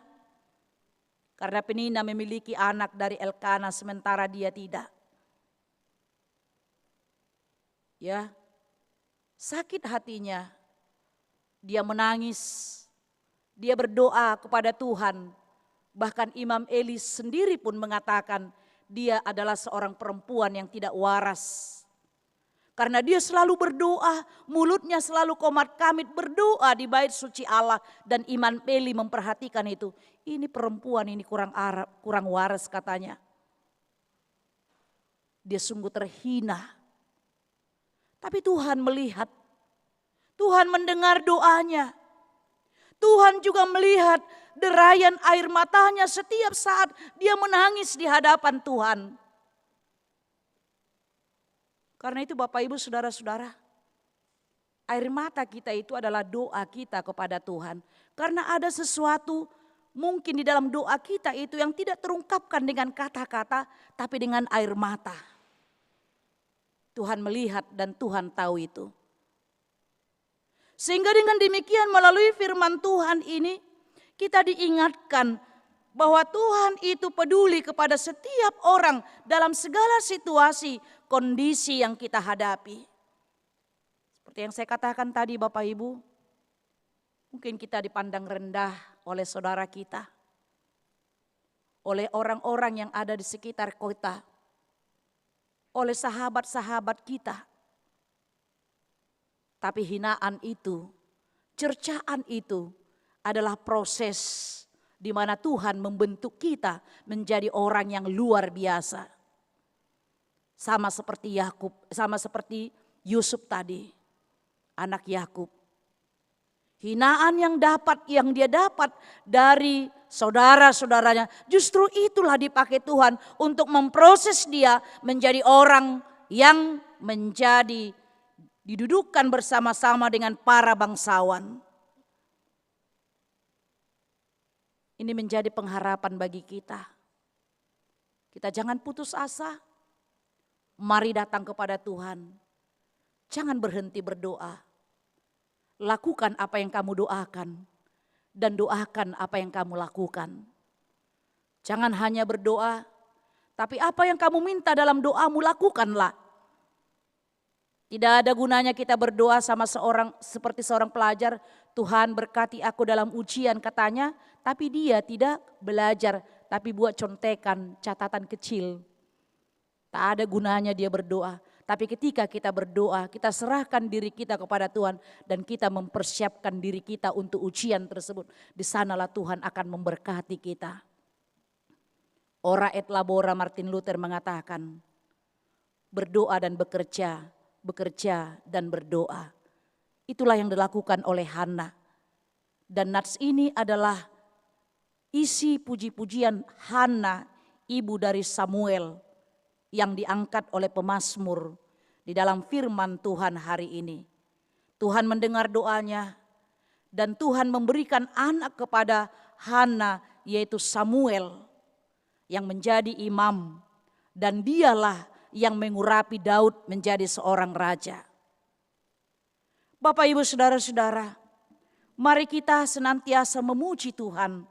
Karena Penina memiliki anak dari Elkana sementara dia tidak. Ya, sakit hatinya. Dia menangis. Dia berdoa kepada Tuhan. Bahkan Imam Eli sendiri pun mengatakan dia adalah seorang perempuan yang tidak waras. Karena dia selalu berdoa, mulutnya selalu komat kamit berdoa di bait suci Allah. Dan Imam Eli memperhatikan itu. Ini perempuan ini kurang waras katanya. Dia sungguh terhina. Tapi Tuhan melihat, Tuhan mendengar doanya. Tuhan juga melihat derayan air matanya setiap saat dia menangis di hadapan Tuhan. Karena itu Bapak Ibu Saudara-saudara, air mata kita itu adalah doa kita kepada Tuhan. Karena ada sesuatu mungkin di dalam doa kita itu yang tidak terungkapkan dengan kata-kata, tapi dengan air mata. Tuhan melihat dan Tuhan tahu itu. Sehingga dengan demikian melalui firman Tuhan ini kita diingatkan bahwa Tuhan itu peduli kepada setiap orang dalam segala situasi, kondisi yang kita hadapi. Seperti yang saya katakan tadi Bapak Ibu, mungkin kita dipandang rendah oleh saudara kita, oleh orang-orang yang ada di sekitar kita, oleh sahabat-sahabat kita. Tapi hinaan itu, cercaan itu adalah proses di mana Tuhan membentuk kita menjadi orang yang luar biasa. Sama seperti Yakub, sama seperti Yusuf tadi, anak Yakub. Hinaan yang dia dapat dari saudara-saudaranya, justru itulah dipakai Tuhan untuk memproses dia menjadi orang yang menjadi didudukkan bersama-sama dengan para bangsawan. Ini menjadi pengharapan bagi kita. Kita jangan putus asa. Mari datang kepada Tuhan. Jangan berhenti berdoa. Lakukan apa yang kamu doakan. Dan doakan apa yang kamu lakukan. Jangan hanya berdoa. Tapi apa yang kamu minta dalam doamu lakukanlah. Tidak ada gunanya kita berdoa sama seperti seorang pelajar, Tuhan berkati aku dalam ujian katanya, tapi dia tidak belajar, tapi buat contekan, catatan kecil. Tak ada gunanya dia berdoa, tapi ketika kita berdoa, kita serahkan diri kita kepada Tuhan dan kita mempersiapkan diri kita untuk ujian tersebut. Di sanalah Tuhan akan memberkati kita. Ora et labora Martin Luther mengatakan, berdoa dan bekerja dan berdoa. Itulah yang dilakukan oleh Hana. Dan nats ini adalah isi puji-pujian Hana, ibu dari Samuel, yang diangkat oleh pemazmur di dalam firman Tuhan hari ini. Tuhan mendengar doanya dan Tuhan memberikan anak kepada Hana, yaitu Samuel, yang menjadi imam, dan dialah yang mengurapi Daud menjadi seorang raja. Bapak Ibu Saudara-saudara, mari kita senantiasa memuji Tuhan.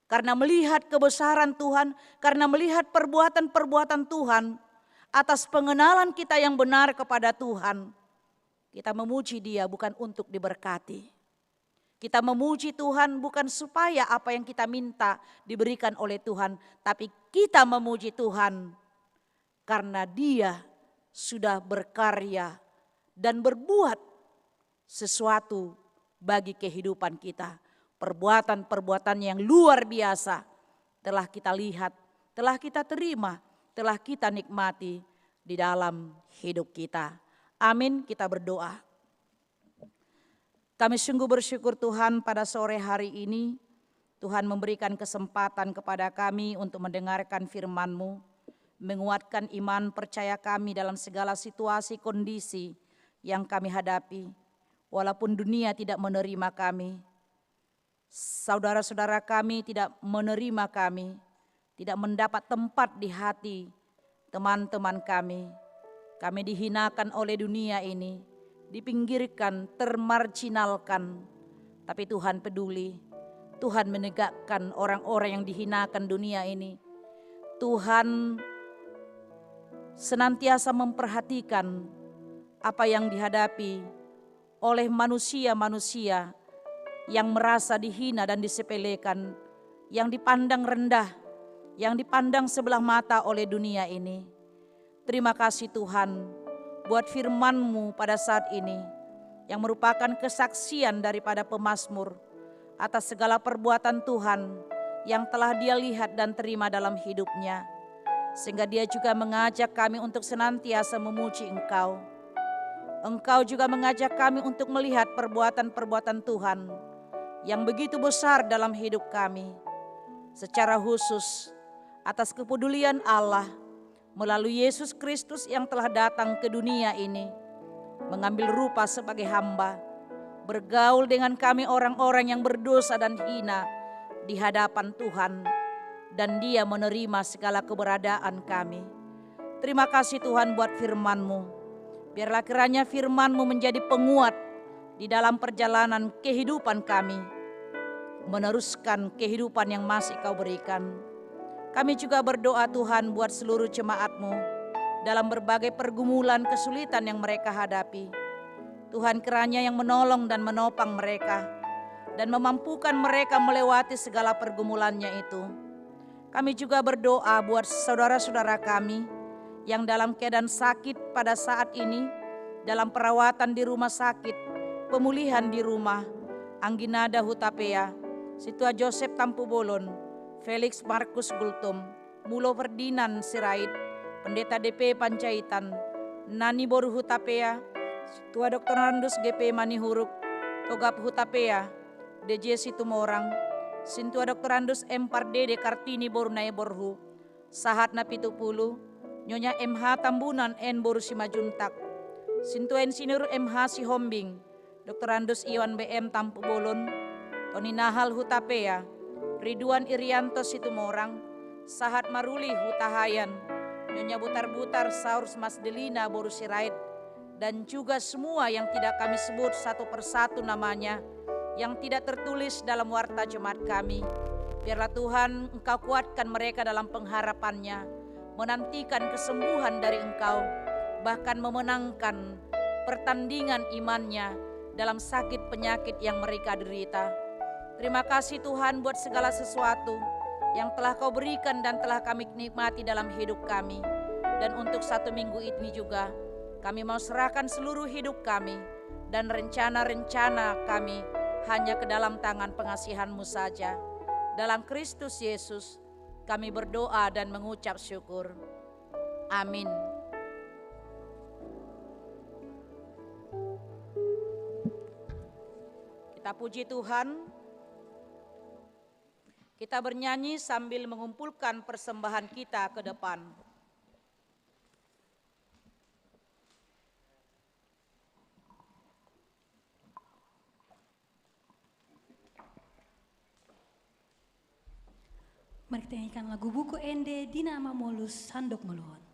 Karena melihat kebesaran Tuhan, karena melihat perbuatan-perbuatan Tuhan, atas pengenalan kita yang benar kepada Tuhan, kita memuji Dia bukan untuk diberkati. Kita memuji Tuhan bukan supaya apa yang kita minta diberikan oleh Tuhan, tapi kita memuji Tuhan karena Dia sudah berkarya dan berbuat sesuatu bagi kehidupan kita. Perbuatan-perbuatan yang luar biasa telah kita lihat, telah kita terima, telah kita nikmati di dalam hidup kita. Amin, kita berdoa. Kami sungguh bersyukur Tuhan pada sore hari ini. Tuhan memberikan kesempatan kepada kami untuk mendengarkan firman-Mu. Menguatkan iman percaya kami dalam segala situasi kondisi yang kami hadapi. Walaupun dunia tidak menerima kami, saudara-saudara kami tidak menerima kami, tidak mendapat tempat di hati teman-teman kami. Kami dihinakan oleh dunia ini, dipinggirkan, termarginalkan. Tapi Tuhan peduli, Tuhan menegakkan orang-orang yang dihinakan dunia ini. Tuhan senantiasa memperhatikan apa yang dihadapi oleh manusia-manusia yang merasa dihina dan disepelekan, yang dipandang rendah, yang dipandang sebelah mata oleh dunia ini. Terima kasih Tuhan buat firman-Mu pada saat ini yang merupakan kesaksian daripada pemazmur atas segala perbuatan Tuhan yang telah dia lihat dan terima dalam hidupnya. Sehingga dia juga mengajak kami untuk senantiasa memuji Engkau. Engkau juga mengajak kami untuk melihat perbuatan-perbuatan Tuhan yang begitu besar dalam hidup kami. Secara khusus atas kepedulian Allah melalui Yesus Kristus yang telah datang ke dunia ini, mengambil rupa sebagai hamba, bergaul dengan kami orang-orang yang berdosa dan hina di hadapan Tuhan, dan Dia menerima segala keberadaan kami. Terima kasih Tuhan buat firman-Mu. Biarlah kiranya firman-Mu menjadi penguat di dalam perjalanan kehidupan kami, meneruskan kehidupan yang masih Kau berikan. Kami juga berdoa Tuhan buat seluruh jemaat-Mu dalam berbagai pergumulan kesulitan yang mereka hadapi. Tuhan kiranya yang menolong dan menopang mereka dan memampukan mereka melewati segala pergumulannya itu. Kami juga berdoa buat saudara-saudara kami yang dalam keadaan sakit pada saat ini, dalam perawatan di rumah sakit, pemulihan di rumah, Angginada Hutapea, Situa Joseph Tampubolon, Felix Markus Gultom, Mulo Ferdinand Sirait, Pendeta DP Pancaitan, Nani Boru Hutapea, Situa Dr. Randus GP Manihuruk, Togap Hutapea, DJ Situmorang, Sintua Dr. Randus M. Pardede Kartini Boru Naeborhu, Sahat Napitupulu, Nyonya MH Tambunan N. Boru Simajuntak, Sintua Insinyur MH Sihombing, Dr. Randus Iwan BM Tampubolon, Tony Nahal Hutapea, Ridwan Irianto Situmorang, Sahat Maruli Hutahayan, Nyonya Butar-Butar Saurs Mas Delina Boru Sirait, dan juga semua yang tidak kami sebut satu persatu namanya, yang tidak tertulis dalam warta jemaat kami. Biarlah Tuhan Engkau kuatkan mereka dalam pengharapannya, menantikan kesembuhan dari Engkau, bahkan memenangkan pertandingan imannya dalam sakit penyakit yang mereka derita. Terima kasih Tuhan buat segala sesuatu yang telah Kau berikan dan telah kami nikmati dalam hidup kami. Dan untuk 1 minggu ini juga kami mau serahkan seluruh hidup kami dan rencana-rencana kami hanya ke dalam tangan pengasihan-Mu saja. Dalam Kristus Yesus kami berdoa dan mengucap syukur. Amin. Kita puji Tuhan. Kita bernyanyi sambil mengumpulkan persembahan kita ke depan. Mari kita nyanyikan lagu buku Ende Dinama Molus Sandok Meluhun.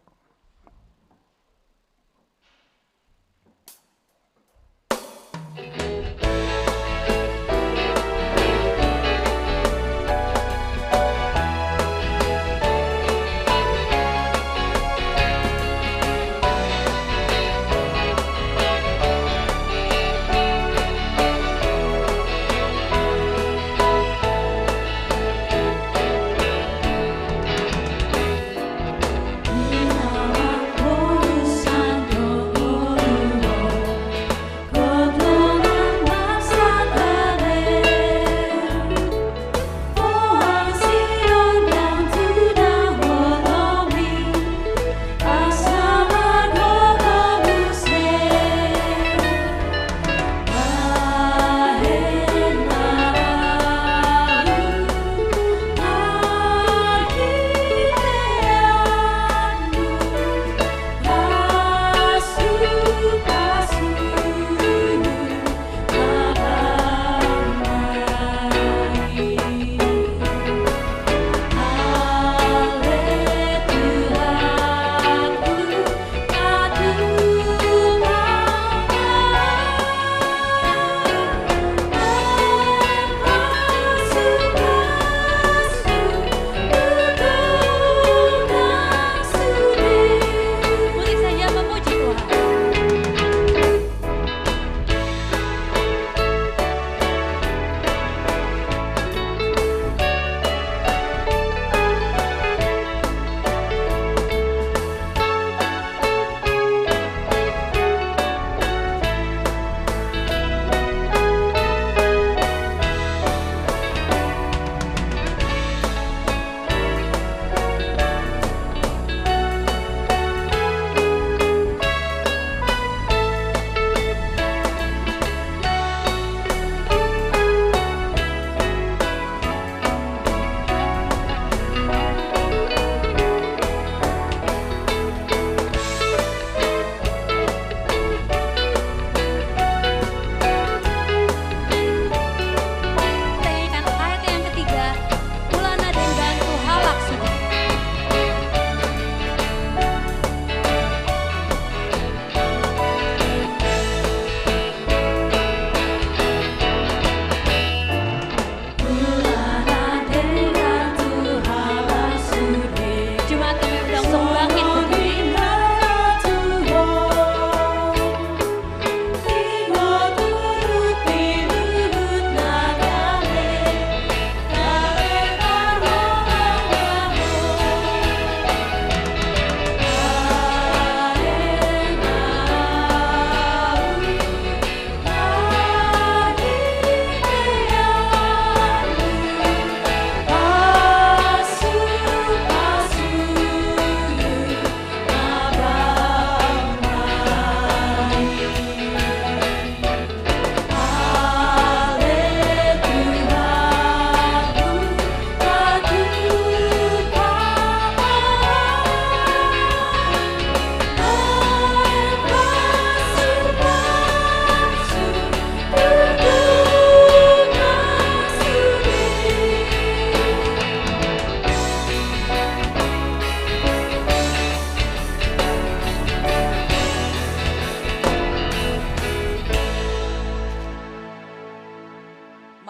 Ku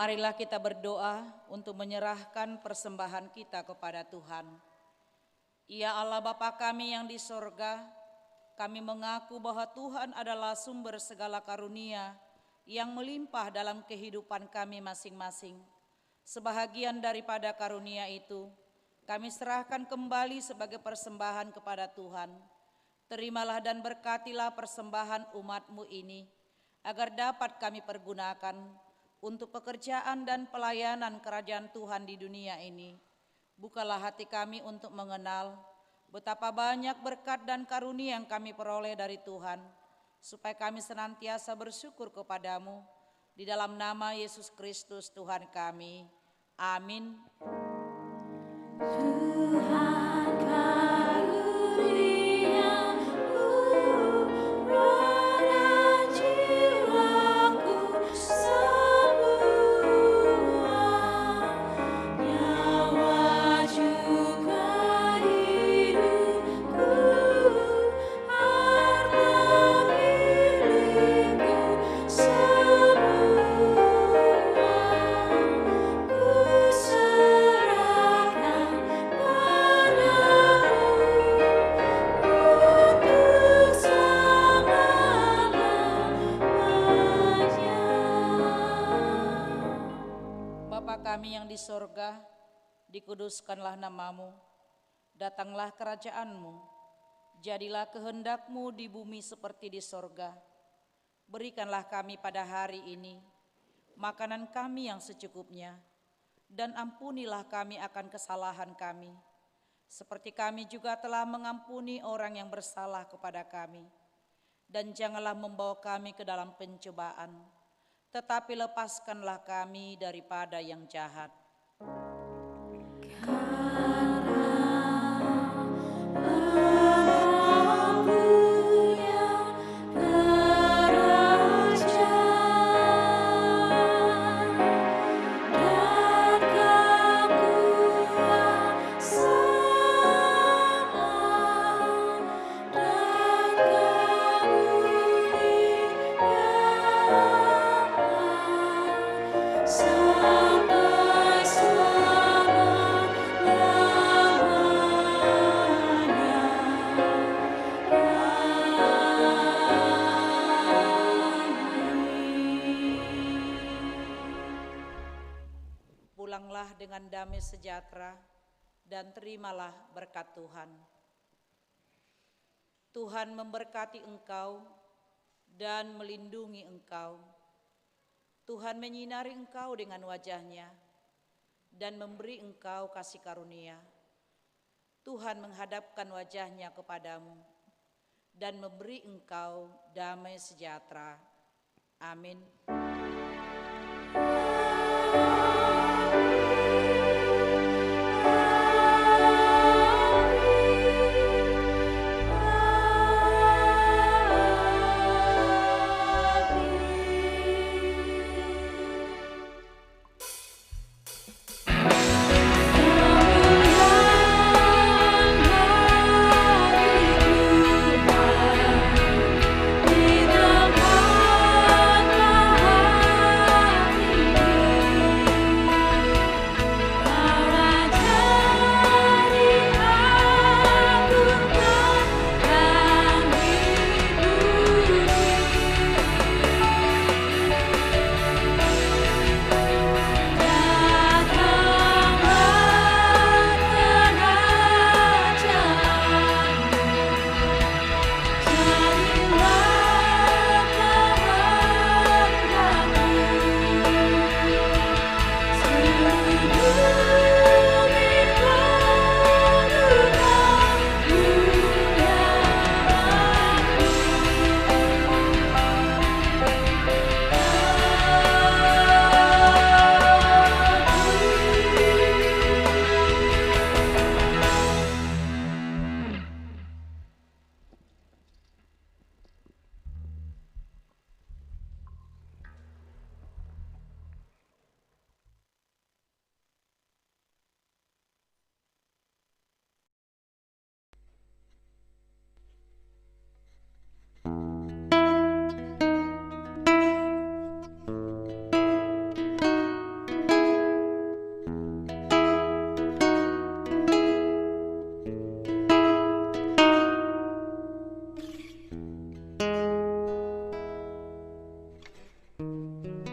Marilah kita berdoa untuk menyerahkan persembahan kita kepada Tuhan. Ya Allah Bapa kami yang di sorga, kami mengaku bahwa Tuhan adalah sumber segala karunia yang melimpah dalam kehidupan kami masing-masing. Sebahagian daripada karunia itu, kami serahkan kembali sebagai persembahan kepada Tuhan. Terimalah dan berkatilah persembahan umat-Mu ini, agar dapat kami pergunakan untuk pekerjaan dan pelayanan kerajaan Tuhan di dunia ini. Bukalah hati kami untuk mengenal betapa banyak berkat dan karunia yang kami peroleh dari Tuhan, supaya kami senantiasa bersyukur kepadamu. Di dalam nama Yesus Kristus Tuhan kami. Amin. Tuhan karuniamu, roh dan jiwaku semua, nyawa juga hidupku, harta milikku semua, ku serahkan padamu untuk selama-lamanya. Bapa kami yang di sorga, dikuduskanlah namamu, datanglah kerajaanmu, jadilah kehendak-Mu di bumi seperti di sorga. Berikanlah kami pada hari ini makanan kami yang secukupnya, dan ampunilah kami akan kesalahan kami, seperti kami juga telah mengampuni orang yang bersalah kepada kami. Dan janganlah membawa kami ke dalam pencobaan, tetapi lepaskanlah kami daripada yang jahat. Sampai Pulanglah dengan damai sejahtera dan terimalah berkat Tuhan. Tuhan memberkati engkau dan melindungi engkau. Tuhan menyinari engkau dengan wajah-Nya dan memberi engkau kasih karunia. Tuhan menghadapkan wajah-Nya kepadamu dan memberi engkau damai sejahtera. Amin. di tempat Ku